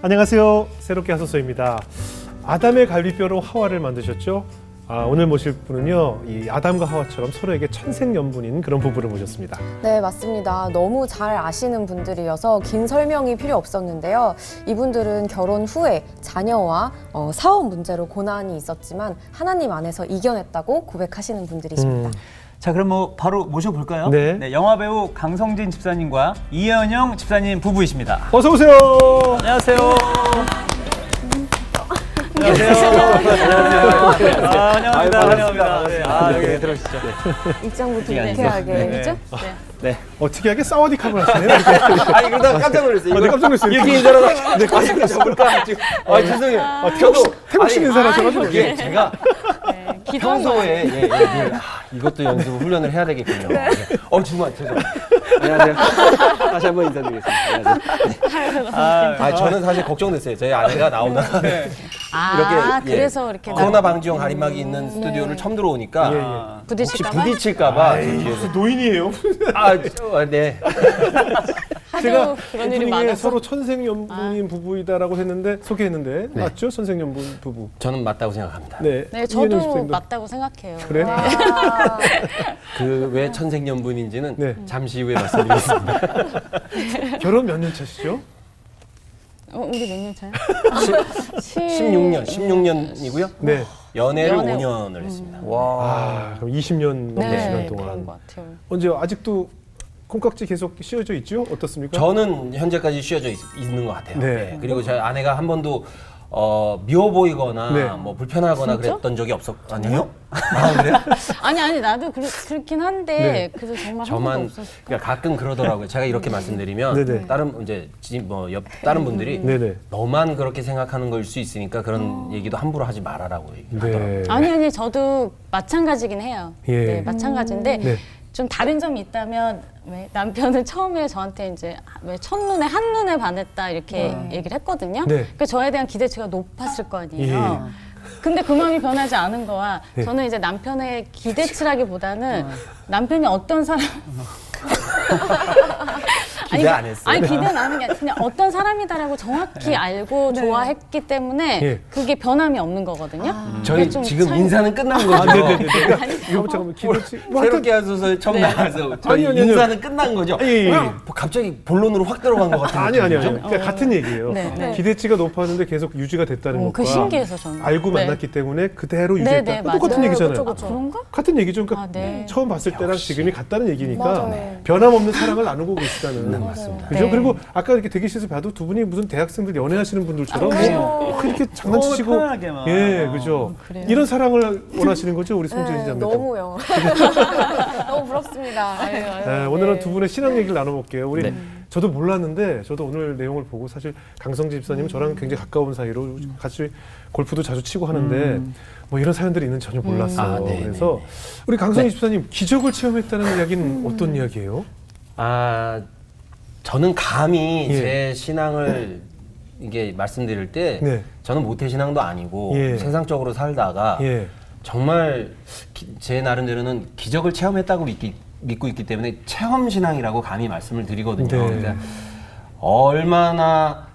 안녕하세요. 새롭게 하소서입니다. 아담의 갈비뼈로 하와를 만드셨죠? 오늘 모실 분은요, 이 아담과 하와처럼 서로에게 천생연분인 그런 부부를 모셨습니다. 네, 맞습니다. 너무 잘 아시는 분들이어서 긴 설명이 필요 없었는데요. 이분들은 결혼 후에 자녀와 사업 문제로 고난이 있었지만 하나님 안에서 이겨냈다고 고백하시는 분들이십니다. 자, 그럼 뭐 바로 모셔볼까요? 네. 영화배우 강성진 집사님과 이현영 집사님 부부이십니다. 어서 오세요. 안녕하세요. 안녕하세요. 환영합니다. 환영합니다. 네, 들어오시죠. 입장부터 네. 유쾌하게. 네. 그죠? 네. 특이하게 사와디캅을 하시네요. 아니 그러다가 깜짝 놀랐어요. 네, 깜짝 놀랐어요. 이렇게 인사하다가 네, 깜짝 잡을까 지금. 죄송해요. 태국식 인사를 하셔가지고. 이게 제가 기도한 평소에 이것도 연습 훈련을 해야 되겠군요. 정말 죄송합니다. 안녕하세요. 다시 한번 인사드리겠습니다. 안녕하세요. 저는 사실 걱정됐어요. 저희 아내가 나오다가 이렇게 그래서 이렇게 코로나 방지용 가림막이 있는 스튜디오를 처음 들어오니까 혹시 부딪힐까봐 무슨 노인이에요? 네. 제가 그런 일이 오프닝에 많아서. 서로 천생연분인 부부이다라고 했는데 소개했는데 맞죠? 천생연분 부부. 저는 맞다고 생각합니다. 네. 네, 이현영 저도 집사님도. 맞다고 생각해요. 그래? 그 왜 천생연분인지는 네. 잠시 후에 말씀드리겠습니다. 결혼 몇 년 차시죠? 우리 몇 년 차요? 16년이고요. 네. 연애를 연애 5년을 했습니다. 그럼 20년 넘는 시간 네, 동안. 그런 것 같아요. 언제 아직도 콩깍지 계속 씌워져 있죠? 어떻습니까? 저는 현재까지 쉬어져 있는 것 같아요. 네. 네. 그리고 저희 아내가 한 번도 미워 보이거나 네. 뭐 불편하거나 진짜? 그랬던 적이 아니에요? 그래요? 아니 나도 그렇긴 한데 네. 그래서 정말 한 번도 저만 없었을 그러니까 가끔 그러더라고요. 제가 이렇게 말씀드리면 네네. 다른 이제 옆 다른 분들이 네네. 너만 그렇게 생각하는 걸 수 있으니까 그런 얘기도 함부로 하지 말아라고 얘기하더라고요. 네. 아니 저도 마찬가지긴 해요. 예. 네, 마찬가지인데 네. 좀 다른 점이 있다면 왜 남편은 처음에 저한테 이제 왜 첫눈에 한눈에 반했다 이렇게 얘기를 했거든요. 네. 그 저에 대한 기대치가 높았을 거 아니에요. 근데 그 마음이 변하지 않은 거야. 네. 저는 이제 남편의 기대치라기보다는 남편이 어떤 사람 기대 안 했어요? 아니 기대는 안 하는 게 아니라 그냥 어떤 사람이다라고 정확히 알고 좋아했기 때문에 예. 그게 변함이 없는 거거든요. 저희 그게 좀 지금 차이- 인사는 끝난 거죠? 네네네. 이거 잠깐만 기대치. 새롭게 하소서 처음 나와서 저희 아니요. 인사는 끝난 거죠? 예, 예, 예. 왜 갑자기 본론으로 확 들어간 것 같은 아니. 느낌이죠? 그러니까 같은 얘기예요. 네, 네. 기대치가 높았는데 계속 유지가 됐다는 것과 그 신기해서 저는. 알고 네. 만났기 때문에 그대로 네, 유지했다. 네, 똑같은 맞아요. 얘기잖아요. 그쵸. 그런가? 같은 얘기죠. 그러니까 네. 처음 봤을 때랑 지금이 같다는 얘기니까 맞아요. 변함없는 사랑을 나누고 계시다는. 맞습니다. 그죠? 네. 그리고 아까 이렇게 대기실에서 봐도 두 분이 무슨 대학생들 연애하시는 분들처럼 이렇게 장난치시고 편하게 막. 예, 그죠? 그래요. 이런 사랑을 원하시는 거죠, 우리 송재인 네, 자매도. 너무요. 너무 부럽습니다. 네, 오늘은 두 분의 신앙 얘기를 나눠볼게요. 우리 저도 몰랐는데 저도 오늘 내용을 보고 사실 강성진 집사님은 저랑 굉장히 가까운 사이로 같이 골프도 자주 치고 하는데 뭐 이런 사연들이 있는 전혀 몰랐어요. 네, 그래서 우리 강성진 집사님 기적을 체험했다는 이야기는 어떤 이야기예요? 저는 감히 예. 제 신앙을 이게 말씀드릴 때 네. 저는 모태신앙도 아니고 예. 세상적으로 살다가 예. 정말 제 나름대로는 기적을 체험했다고 믿고 있기 때문에 체험신앙이라고 감히 말씀을 드리거든요. 네. 그러니까 얼마나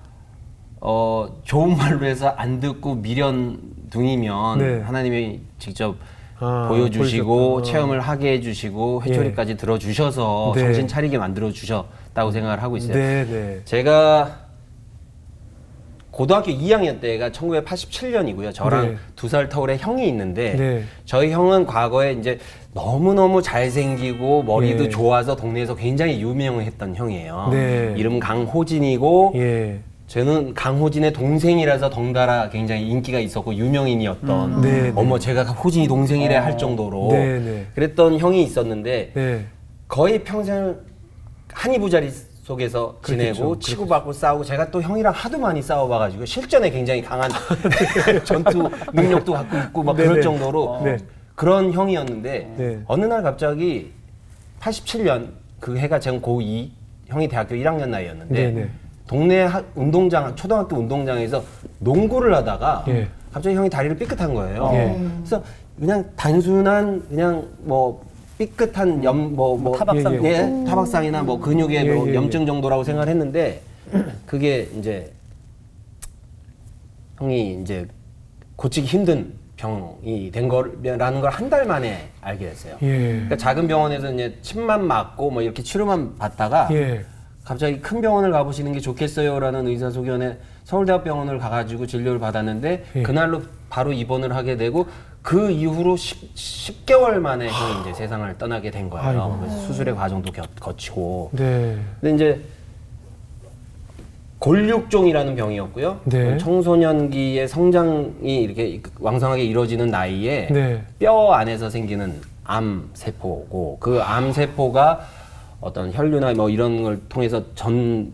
좋은 말로 해서 안 듣고 미련둥이면 네. 하나님이 직접 보여주셨구나. 보여주시고 체험을 하게 해주시고 회초리까지 들어주셔서 네. 정신 차리게 만들어 주셨다고 생각을 하고 있어요. 네, 네. 제가 고등학교 2학년 때가 1987년이고요. 저랑 네. 2살 터울의 형이 있는데 네. 저희 형은 과거에 이제 너무너무 잘생기고 머리도 예. 좋아서 동네에서 굉장히 유명했던 형이에요. 네. 이름 강호진이고 예. 저는 강호진의 동생이라서 덩달아 굉장히 인기가 있었고 유명인이었던 네, 어머 제가 호진이 동생이래 할 정도로 네, 네. 그랬던 형이 있었는데 네. 거의 평생을 한 이부자리 속에서 지내고 그렇겠죠. 치고받고 싸우고 제가 또 형이랑 하도 많이 싸워봐가지고 실전에 굉장히 강한 전투 능력도 갖고 있고 막 네네. 그럴 정도로 네. 그런 형이었는데 네. 어느 날 갑자기 87년 그 해가 제가 고2 형이 대학교 1학년 나이였는데 네네. 동네 운동장 초등학교 운동장에서 농구를 하다가 예. 갑자기 형이 다리를 삐끗한 거예요. 예. 그래서 그냥 단순한 그냥 뭐 삐끗한 타박상. 예, 타박상이나 뭐 근육의 예, 뭐 예, 염증 정도라고 생각을 했는데 그게 이제 형이 이제 고치기 힘든 병이 된 거라는 걸 한 달 만에 알게 됐어요. 예. 그러니까 작은 병원에서 이제 침만 맞고 뭐 이렇게 치료만 받다가 예. 갑자기 큰 병원을 가보시는 게 좋겠어요라는 의사소견에 서울대학병원을 가가지고 진료를 받았는데 예. 그날로 바로 입원을 하게 되고 그 이후로 10개월 만에 형이 이제 세상을 떠나게 된 거예요. 아이고. 그래서 수술의 과정도 거치고. 네. 근데 이제 골육종이라는 병이었고요. 네. 청소년기의 성장이 이렇게 왕성하게 이루어지는 나이에 네. 뼈 안에서 생기는 암 세포고 그 암 세포가 어떤 혈류나 뭐 이런 걸 통해서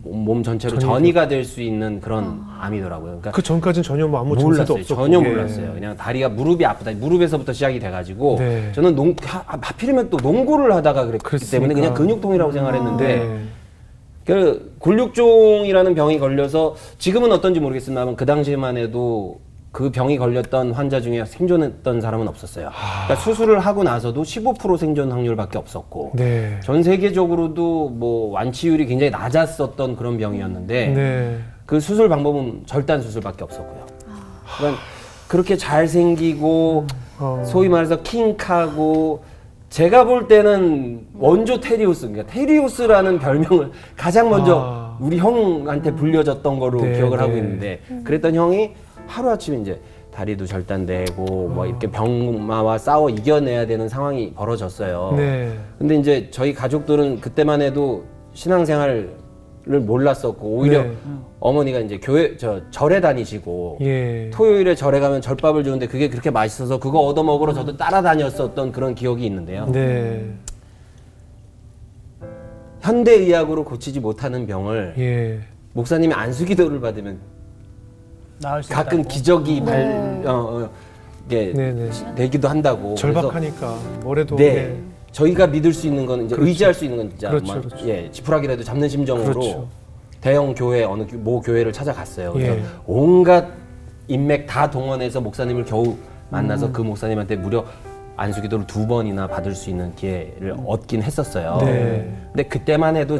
몸 전체로 전이죠. 전이가 될 수 있는 그런 암이더라고요. 그러니까 그 전까지는 전혀 뭐 아무 증세도 몰랐어요. 없었고. 전혀 예. 몰랐어요. 그냥 다리가 무릎이 아프다. 무릎에서부터 시작이 돼가지고 네. 저는 하필이면 또 농구를 하다가 그랬기 그랬으니까. 때문에 그냥 근육통이라고 생각했는데 네. 그 골육종이라는 병이 걸려서 지금은 어떤지 모르겠습니다만 그 당시에만 해도 그 병이 걸렸던 환자 중에 생존했던 사람은 없었어요. 그러니까 수술을 하고 나서도 15% 생존 확률밖에 없었고 네. 전 세계적으로도 뭐 완치율이 굉장히 낮았었던 그런 병이었는데 네. 그 수술 방법은 절단 수술밖에 없었고요. 그러니까 그렇게 잘생기고 소위 말해서 킹카고 제가 볼 때는 원조 테리우스, 그러니까 테리우스라는 별명을 가장 먼저 우리 형한테 불려졌던 거로 네, 기억을 네. 하고 있는데 그랬던 형이 하루아침에 이제 다리도 절단되고 뭐 이렇게 병마와 싸워 이겨내야 되는 상황이 벌어졌어요. 네. 근데 이제 저희 가족들은 그때만 해도 신앙생활을 몰랐었고 오히려 네. 어머니가 이제 절에 다니시고 예. 토요일에 절에 가면 절밥을 주는데 그게 그렇게 맛있어서 그거 얻어먹으러 저도 따라다녔었던 그런 기억이 있는데요. 네. 현대의학으로 고치지 못하는 병을 예. 목사님이 안수기도를 받으면 나을 수 가끔 있다고. 기적이 네. 이게 네네. 되기도 한다고. 절박하니까 뭐래도 그래서 네. 네. 저희가 믿을 수 있는 건 이제 그렇죠. 의지할 수 있는 건 진짜 그렇죠, 막, 그렇죠. 예, 지푸라기라도 잡는 심정으로 그렇죠. 대형 교회 어느 모 교회를 찾아갔어요. 그래서 예. 온갖 인맥 다 동원해서 목사님을 겨우 만나서 그 목사님한테 무려 안수기도를 2번이나 받을 수 있는 기회를 얻긴 했었어요. 네. 근데 그때만 해도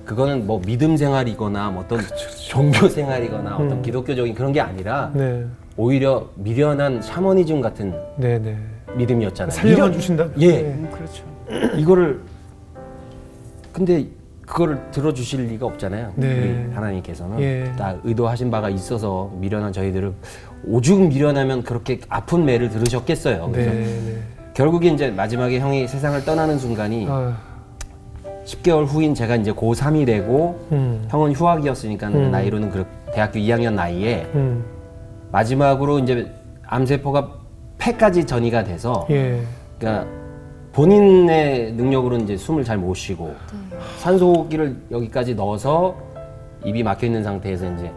그거는 뭐 믿음 생활이거나 뭐 어떤 종교 생활이거나 어떤 기독교적인 그런 게 아니라 네. 오히려 미련한 샤머니즘 같은 네네. 믿음이었잖아요. 살려만 주신다. 예. 네. 그렇죠. 이거를 근데 그거를 들어주실 리가 없잖아요. 네. 우리 하나님께서는 예. 다 의도하신 바가 있어서 미련한 저희들을 오죽 미련하면 그렇게 아픈 매를 들으셨겠어요. 그래서 네. 결국에 이제 마지막에 형이 세상을 떠나는 순간이 아. 10개월 후인 제가 이제 고3이 되고 형은 휴학이었으니까 나이로는 대학교 2학년 나이에 마지막으로 이제 암세포가 폐까지 전이가 돼서 예. 그러니까 본인의 능력으로 이제 숨을 잘 못 쉬고 산소호흡기를 여기까지 넣어서 입이 막혀 있는 상태에서 이제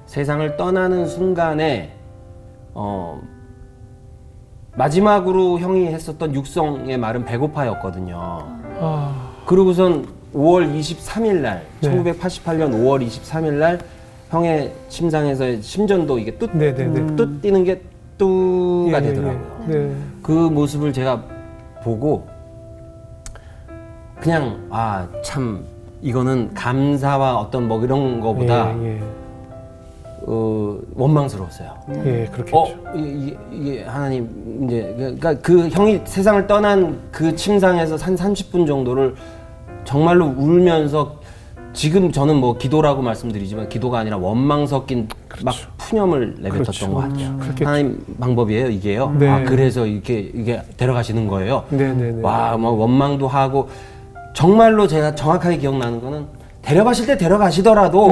세상을 떠나는 순간에 마지막으로 형이 했었던 육성의 말은 배고파였거든요. 아. 그러고선 5월 23일 날, 네. 1988년 5월 23일 날 형의 심장에서의 심전도 이게 네네네. 뚝 뛰는 게 뚜가 되더라고요. 네. 그 모습을 제가 보고 그냥 참 이거는 감사와 어떤 뭐 이런 거보다 예. 원망스러웠어요. 예. 그렇겠죠. 이게 하나님 이제 그러니까 그 형이 세상을 떠난 그 침상에서 한 30분 정도를 정말로 울면서 지금 저는 뭐 기도라고 말씀드리지만 기도가 아니라 원망 섞인 막 푸념을 내뱉었던 그렇죠. 것 같아요. 그렇겠죠. 하나님 방법이에요, 이게요. 네. 그래서 이게 데려가시는 거예요. 네네네. 와, 뭐 원망도 하고 정말로 제가 정확하게 기억나는 거는 데려가실 때 데려가시더라도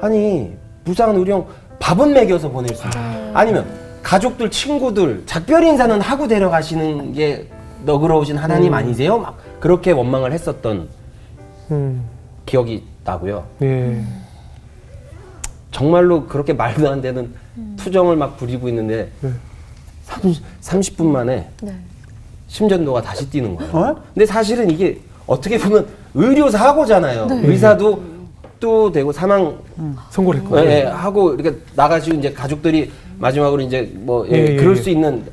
아니 불쌍한 우리 형 밥은 먹여서 보낼 수 있고 아니면 가족들 친구들 작별 인사는 하고 데려가시는 게 너그러우신 하나님 아니세요? 막 그렇게 원망을 했었던 기억이 나고요. 예. 정말로 그렇게 말도 안 되는 투정을 막 부리고 있는데 네. 30분 만에 네. 심전도가 다시 뛰는 거예요. 근데 사실은 이게 어떻게 보면 의료 사고잖아요. 네. 의사도 또 되고 사망 선고를 했고. 하고 이렇게 나가시고 이제 가족들이 마지막으로 이제 뭐 예, 그럴 예. 수 있는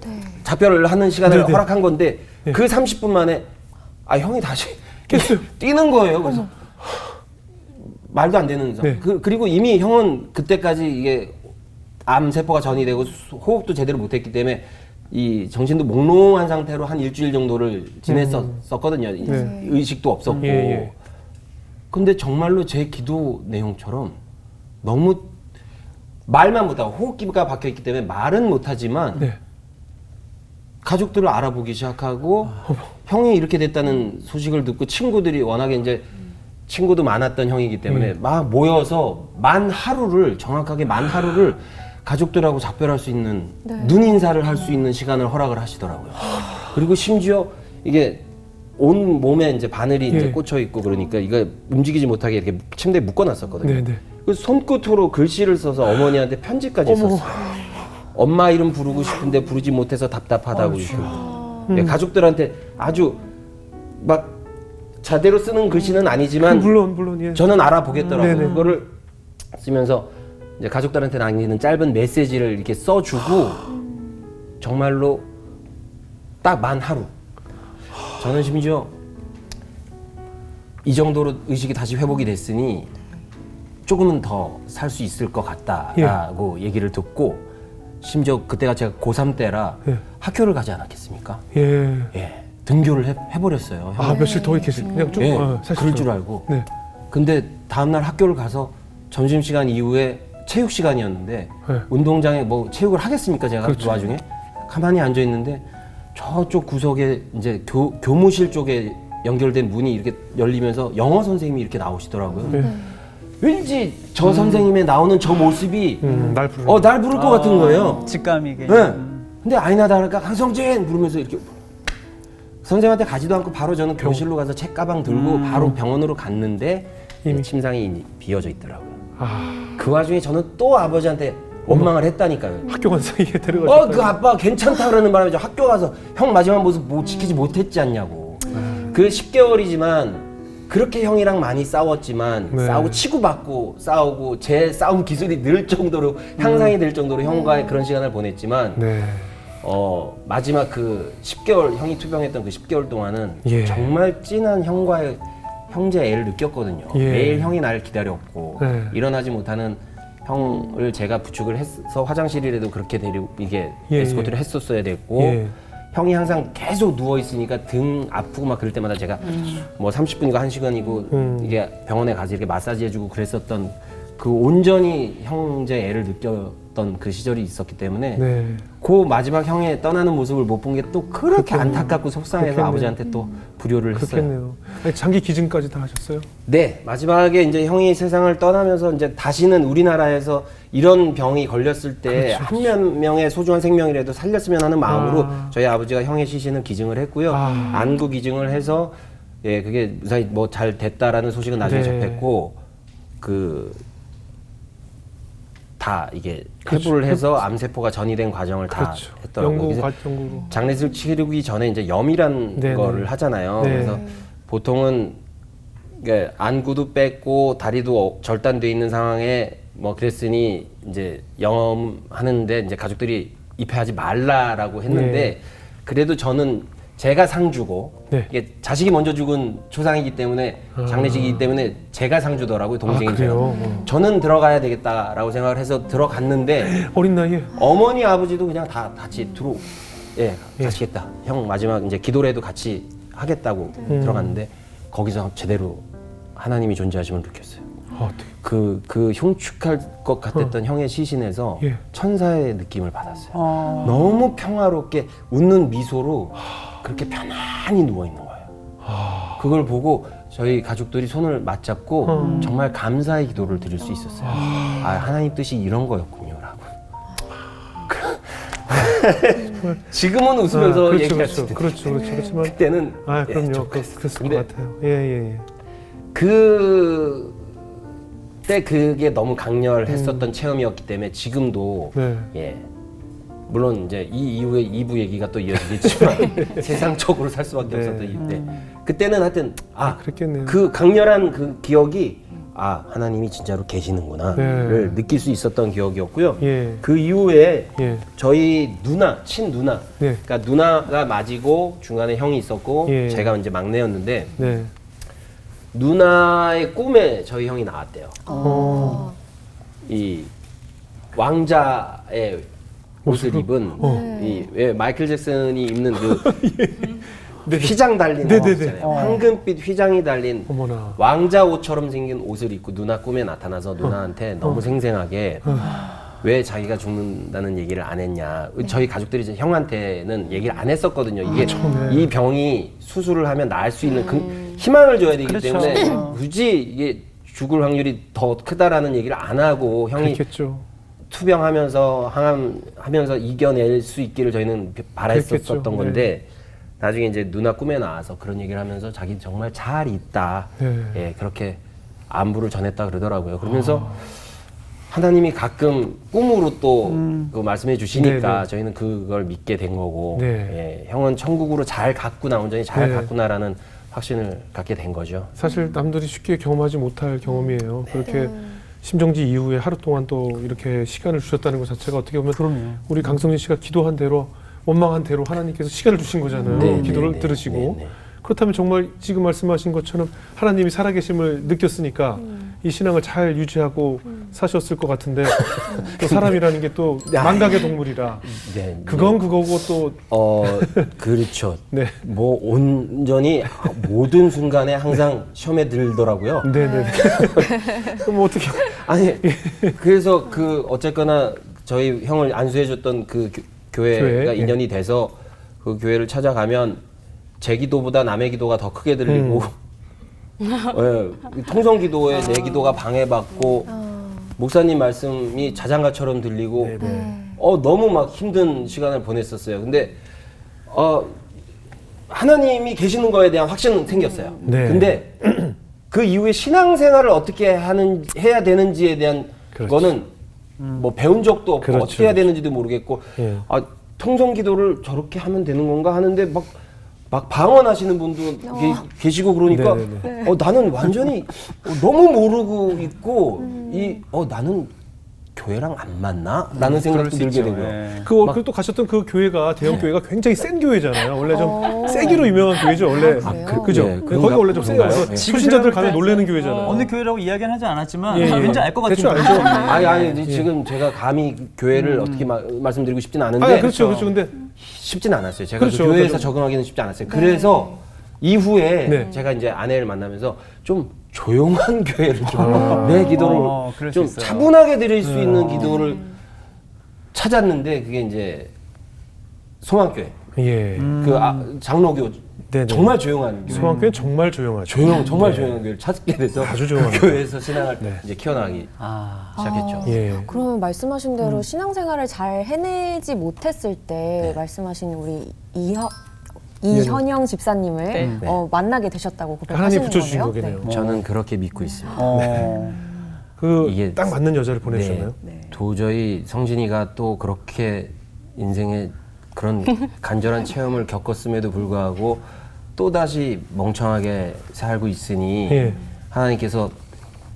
작별을 하는 시간을 네네. 허락한 건데 예. 그 30분 만에 형이 다시 깼어요. 뛰는 거예요. 그래서 말도 안 되는 네. 그리고 이미 형은 그때까지 이게 암 세포가 전이 되고 호흡도 제대로 못했기 때문에 이 정신도 몽롱한 상태로 한 일주일 정도를 지냈었거든요. 네. 의식도 없었고. 예, 예. 근데 정말로 제 기도 내용처럼 너무 말만 못하고 호흡기가 박혀있기 때문에 말은 못하지만 네. 가족들을 알아보기 시작하고 형이 이렇게 됐다는 소식을 듣고 친구들이 워낙에 이제 친구도 많았던 형이기 때문에 막 모여서 정확하게 만 하루를 가족들하고 작별할 수 있는 눈 인사를 할 수 있는 시간을 허락을 하시더라고요. 그리고 심지어 이게 온 몸에 이제 바늘이 이제 예. 꽂혀 있고 그러니까 이거 움직이지 못하게 이렇게 침대에 묶어놨었거든요. 네, 네. 그 손끝으로 글씨를 써서 어머니한테 편지까지 어머. 썼어요. 엄마 이름 부르고 싶은데 부르지 못해서 답답하다고 이렇게. 예, 가족들한테 아주 막 자대로 쓰는 글씨는 아니지만 물론 예. 저는 알아보겠더라고요. 네네. 그거를 쓰면서 이제 가족들한테 남기는 짧은 메시지를 이렇게 써주고 정말로 딱 만 하루. 저는 심지어 이 정도로 의식이 다시 회복이 됐으니 조금은 더 살 수 있을 것 같다라고 얘기를 듣고 심지어 그때가 제가 고3 때라 예. 학교를 가지 않았겠습니까? 예. 예, 등교를 해버렸어요. 아, 며칠 더 계시 그냥 쭉 예, 사실 그럴 줄 알고. 네. 근데 다음날 학교를 가서 점심시간 이후에 체육 시간이었는데 네. 운동장에 뭐 체육을 하겠습니까 제가 그렇죠. 그 와중에 가만히 앉아 있는데 저쪽 구석에 이제 교무실 쪽에 연결된 문이 이렇게 열리면서 영어 선생님이 이렇게 나오시더라고요. 네. 왠지 저 선생님의 나오는 저 모습이 날 부르는 날 부를 것 같은 거예요. 직감이 게. 네. 근데 아니나 다를까 강성진 부르면서 이렇게 선생님한테 가지도 않고 바로 저는 교실로 가서 책 가방 들고 바로 병원으로 갔는데 이미. 침상이 비어져 있더라고요. 아, 그 와중에 저는 또 아버지한테 원망을 했다니까요. 학교 간 사이에 데려가셨다. 그 아빠 괜찮다 그러는 바람에 저 학교 가서 형 마지막 모습 뭐 지키지 못했지 않냐고. 그 10개월이지만 그렇게 형이랑 많이 싸웠지만 네. 싸우고 치고받고 싸우고 제 싸움 기술이 늘 정도로 향상이 될 정도로 형과의 그런 시간을 보냈지만 네. 마지막 그 10개월 형이 투병했던 그 10개월 동안은 예. 정말 진한 형과의 형제 애를 느꼈거든요. 예. 매일 형이 나를 기다렸고 네. 일어나지 못하는 형을 제가 부축을 해서 화장실이라도 그렇게 데리고 이게 예, 에스코트를 예. 했었어야 됐고 예. 형이 항상 계속 누워 있으니까 등 아프고 막 그럴 때마다 제가 뭐 30분이고 1시간이고 이게 병원에 가서 이렇게 마사지 해주고 그랬었던 그 온전히 형제 애를 느꼈던 그 시절이 있었기 때문에 네. 그 마지막 형의 떠나는 모습을 못 본 게 또 그렇게 안타깝고 속상해서 그렇겠네요. 아버지한테 또 불효를 했어요. 그렇겠네요. 아니, 장기 기증까지 다 하셨어요? 네, 마지막에 이제 형이 세상을 떠나면서 이제 다시는 우리나라에서 이런 병이 걸렸을 때 그렇죠, 한 명의 소중한 생명이라도 살렸으면 하는 마음으로 아. 저희 아버지가 형의 시신을 기증을 했고요. 아. 안구 기증을 해서 예, 그게 무사히 뭐 잘 됐다라는 소식은 나중에 네. 접했고 다 이게 그렇죠. 해부를 해서 암세포가 전이된 과정을 다 그렇죠. 했더라고요. 그래서 연구로. 장례를 치르기 전에 이제 염이란 네네. 거를 하잖아요. 네. 그래서 보통은 이게 안구도 뺐고 다리도 절단돼 있는 상황에 뭐 그랬으니 이제 염하는데 이제 가족들이 입회하지 말라라고 했는데 네. 그래도 저는 제가 상주고 네. 이게 자식이 먼저 죽은 초상이기 때문에 장례식이기 때문에 제가 상주더라고요. 동생이 그래요? 저는 들어가야 되겠다라고 생각을 해서 들어갔는데 어린 나이에. 어머니 아버지도 그냥 다 같이 가시겠다. 형 마지막 이제 기도라도 같이 하겠다고 들어갔는데 거기서 제대로 하나님이 존재하심을 느꼈어요. 어떻게? 그 흉측할 것 같았던 형의 시신에서 예. 천사의 느낌을 받았어요. 너무 평화롭게 웃는 미소로 그렇게 편안히 누워 있는 거예요. 그걸 보고 저희 가족들이 손을 맞잡고 정말 감사의 기도를 드릴 수 있었어요. 하나님 뜻이 이런 거였군요라고. 지금은 웃으면서 그렇죠, 얘기할 수 그렇죠, 있는데 그렇지만. 그때는 그럼요. 좀 그랬을 것 근데 같아요. 예. 그때 그게 너무 강렬했었던 체험이었기 때문에 지금도 네. 예 물론 이제 이 이후에 2부 얘기가 또 이어지겠지만 세상적으로 살 수밖에 네. 없었던 이때 그때는 하여튼 그랬겠네요. 그 강렬한 그 기억이 하나님이 진짜로 계시는구나를 네. 느낄 수 있었던 기억이었고요. 예. 그 이후에 예. 저희 친누나 네. 그러니까 누나가 맞이고 중간에 형이 있었고 예. 제가 이제 막내였는데 네. 누나의 꿈에 저희 형이 나왔대요. 어. 이 왕자의 옷을 입은 왜 마이클 잭슨이 입는 그 휘장 달린 옷 있잖아요. 황금빛 휘장이 달린 어머나. 왕자 옷처럼 생긴 옷을 입고 누나 꿈에 나타나서 누나한테 너무 생생하게 왜 자기가 죽는다는 얘기를 안 했냐. 저희 가족들이 이제 형한테는 얘기를 안 했었거든요. 이게 이 병이 수술을 하면 나을 수 있는 희망을 줘야 되기 그렇죠. 때문에 굳이 이게 죽을 확률이 더 크다라는 얘기를 안 하고 형이 그렇겠죠. 투병하면서 항암하면서 이겨낼 수 있기를 저희는 바랬었던 그랬겠죠. 건데 나중에 이제 누나 꿈에 나와서 그런 얘기를 하면서 자기 정말 잘 있다. 네. 예, 그렇게 안부를 전했다 그러더라고요. 그러면서 하나님이 가끔 꿈으로 또 그 말씀해 주시니까 네네. 저희는 그걸 믿게 된 거고 네. 예, 형은 천국으로 잘 갔구나, 온전히 잘 네. 갔구나라는 확신을 갖게 된 거죠. 사실 남들이 쉽게 경험하지 못할 경험이에요. 그렇게 심정지 이후에 하루 동안 또 이렇게 시간을 주셨다는 것 자체가 어떻게 보면 그럼요. 우리 강성진 씨가 기도한 대로 원망한 대로 하나님께서 시간을 주신 거잖아요. 네, 기도를 네, 네, 들으시고 네, 네. 그렇다면 정말 지금 말씀하신 것처럼 하나님이 살아계심을 느꼈으니까 이 신앙을 잘 유지하고 사셨을 것 같은데 또 사람이라는 게 또 망각의 동물이라 네, 그건 그거고 또 그렇죠. 네. 뭐 온전히 모든 순간에 항상 시험에 들더라고요. 네네. 그럼 어떻게 아니 그래서 그 어쨌거나 저희 형을 안수해줬던 그 교회가 교회, 인연이 돼서 그 교회를 찾아가면 제 기도보다 남의 기도가 더 크게 들리고 예, 통성 기도에 내 기도가 방해받고 목사님 말씀이 자장가처럼 들리고 너무 막 힘든 시간을 보냈었어요. 근데 하나님이 계시는 거에 대한 확신은 생겼어요. 네. 근데 그 이후에 신앙생활을 어떻게 해야 되는지에 대한 그렇죠. 거는 뭐 배운 적도 없고 그렇죠, 어떻게 해야 그렇죠. 되는지도 모르겠고 예. 통성 기도를 저렇게 하면 되는 건가 하는데 막 방언하시는 분도 계시고 그러니까 네네네. 나는 완전히 너무 모르고 있고 나는 교회랑 안 맞나? 라는 생각도 그럴 수 들게 있죠. 되고요. 예. 또 가셨던 그 교회가 대형 교회가 굉장히 센 교회잖아요. 원래 좀 세기로 유명한 교회죠. 원래 그래요? 그죠? 예, 거기가 원래 좀 세요. 그런가요? 그래서 예. 초신자들 가면 지금 놀라는 교회잖아요. 어느 교회라고 이야기는 하지 않았지만 예, 예. 왠지 알 것 같은 대충 느낌. 알죠. 아니 지금 제가 감히 교회를 어떻게 말씀드리고 싶진 않은데 그렇죠. 근데 쉽진 않았어요. 제가 그렇죠, 그 교회에서 그렇죠. 적응하기는 쉽지 않았어요. 그래서 이후에 네. 제가 이제 아내를 만나면서 좀 조용한 교회를 좀 내 기도를 그럴 수 좀 있어요. 차분하게 드릴 수 있는 기도를 찾았는데 그게 이제 소망교회 예. 그 장로교 네네. 정말 조용한 교회. 소망교회는 정말 조용하죠. 정말 조용한 교회를 찾게 돼서 아주 조용한 그 교회에서 신앙을 네. 이제 키워나가기 시작했죠. 예. 그러면 말씀하신 대로 신앙생활을 잘 해내지 못했을 때 말씀하신 우리 이현영 집사님을 네. 만나게 되셨다고 하나님 고백하시는 붙여주신 거네요. 거겠네요. 저는 그렇게 믿고 있습니다. 그 이게 딱 맞는 여자를 보내주셨나요? 도저히 성진이가 또 그렇게 인생에 그런 간절한 체험을 겪었음에도 불구하고 또다시 멍청하게 살고 있으니 예. 하나님께서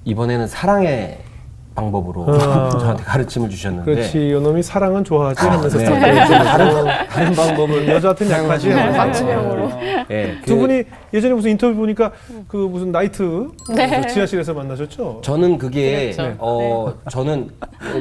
이번에는 사랑의 방법으로 저한테 가르침을 주셨는데 그렇지. 이놈이 사랑은 좋아하지 하면서 네. 다른 방법을 여자한테는 약하지. 맞춤형으로. 예, 두 분이 예전에 무슨 인터뷰 보니까 그 무슨 나이트 그 지하실에서 만나셨죠? 저는 그게 그렇죠. 저는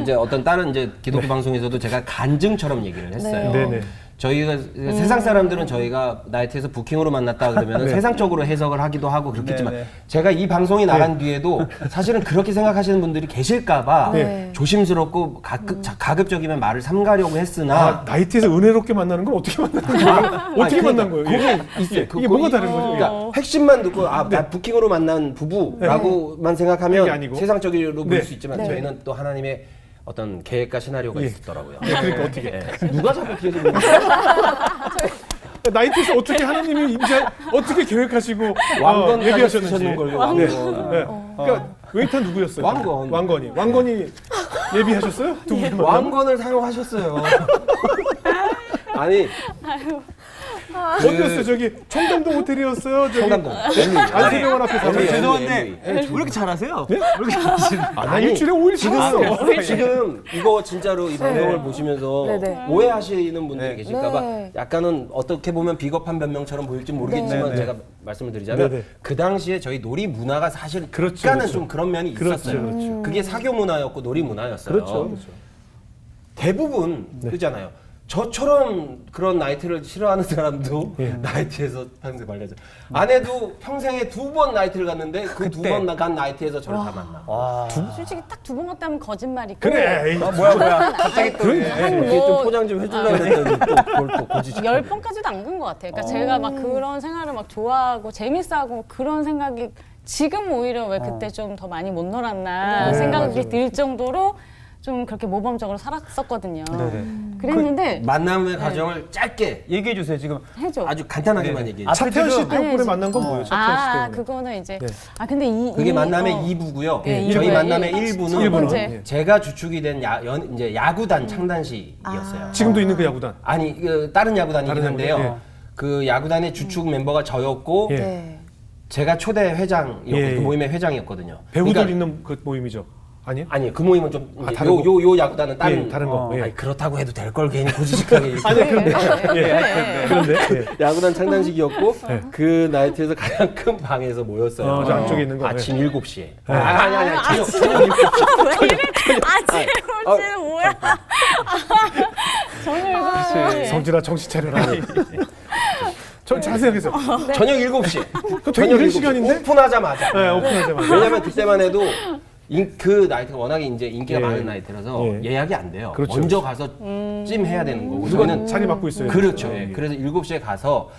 이제 어떤 다른 이제 기독교 방송에서도 제가 간증처럼 얘기를 했어요. 네네. 저희가 세상 사람들은 저희가 나이트에서 부킹으로 만났다 그러면 세상적으로 해석을 하기도 하고 그렇겠지만 네네. 제가 이 방송이 나간 뒤에도 사실은 그렇게 생각하시는 분들이 계실까봐 네. 조심스럽고 가급적이면 말을 삼가려고 했으나 나이트에서 은혜롭게 만나는 건 어떻게 만나는 거예요? 어떻게 만난 거예요? 그게 있어요. 이게 뭐가 다른 거죠? 그러니까 핵심만 듣고 나 부킹으로 만난 부부라고만 생각하면 그게 아니고. 세상적으로 볼 네. 수 있지만 저희는 또 하나님의 어떤 계획과 시나리오가 예. 있었더라고요. 그러니까 어떻게? 누가 자꾸 계속 나이트에서 어떻게 하나님이 어떻게 계획하시고 왕건까지 얘기하셨는지. 쓰셨는 걸요. 네. 왕건. 네. 그러니까 웨이터 누구였어요? 왕건. 왕건이 예비하셨어요? 두 분이 만나고? 왕건을 사용하셨어요. 아니 어디였어요? 저기 청담동 호텔이었어요? 저기 청담동. 안세병원 앞에서 MB. 죄송한데 MB. 왜 이렇게 잘하세요? 왜 이렇게 잘하시는 아니 일주일에 5일 쉬었어. 지금 이거 진짜로 이 방송을 보시면서 네네. 오해하시는 분들이 계실까봐 네. 약간은 어떻게 보면 비겁한 변명처럼 보일지 모르겠지만 네. 제가 말씀을 드리자면 네네. 그 당시에 저희 놀이 문화가 사실 그렇죠, 약간은 그렇죠. 좀 그런 면이 그렇죠, 있었어요. 그렇죠. 그게 사교 문화였고 놀이 문화였어요. 그렇죠. 대부분 네. 그잖아요. 저처럼 그런 나이트를 싫어하는 사람도 예. 나이트에서 평생 말려져. 아내도 평생에 2번 나이트를 갔는데 그 두 그때. 번 간 나이트에서 저를 다 만나. 와. 솔직히 딱 2번 갔다면 거짓말이고. 그래. 에이, 뭐야. 갑자기 또. 그런- 예. 이게 좀 포장 좀 해주려고 했더니 또 그걸 또 고지식. 10번까지도 안 간 것 같아요. 그러니까 제가 막 그런 생활을 막 좋아하고 재밌어하고 그런 생각이 지금 오히려 왜 그때 좀 더 많이 못 놀았나 네, 생각이 맞아요. 들 정도로 좀 그렇게 모범적으로 살았었거든요. 네네. 그랬는데 만남의 과정을 짧게 얘기해 주세요. 지금 해줘. 아주 간단하게만 네네. 얘기해. 아, 차태현 씨 지금- 때문에 아니, 만난 건 뭐예요? 차태현 씨 때문에. 그거는 이제 네. 근데 그게 만남의 어. 2부고요. 네, 저희 이부예요. 만남의 첫 1부는 번째. 일부는, 예. 제가 주축이 된 이제 야구단 창단식이었어요. 지금도 있는 그 야구단. 아니 다른 야구단이 다른 있는데요. 야구단, 예. 그 야구단의 주축 멤버가 저였고 예. 네. 제가 초대 회장이었고 예, 예. 그 모임의 회장이었거든요. 배우들 그러니까 있는 그 모임이죠. 아니요? 아니 그 모임은 좀 아, 이제 다른 거? 요 야구단은 다른 예, 다른 거. 예. 아니 그렇다고 해도 될 걸 괜히 고지식하게 얘기해. 아니 그런데 네. 그런데 예. 야구단 창단식이었고 네. 그 나이트에서 가장 큰 방에서 모였어요. 저 안쪽에 있는 거. 아침 예. 7시에. 아니 저녁 7시. 왜 이래? 아침 7시 뭐야? 저녁 7시. 성진아 정신 차려라. 저 자세히 하겠어요. 저녁 7시. 그 되게 이른 시간인데? 오픈하자마자. 네, 오픈하자마자. 왜냐면 그때만 해도 그 나이트가 워낙에 이제 인기가 예. 많은 나이트라서 예. 예약이 안 돼요. 그렇죠. 먼저 가서 찜해야 되는 거고. 누가 저희는 자리 맡고 있어요. 그렇죠. 예. 그래서 7시에 가서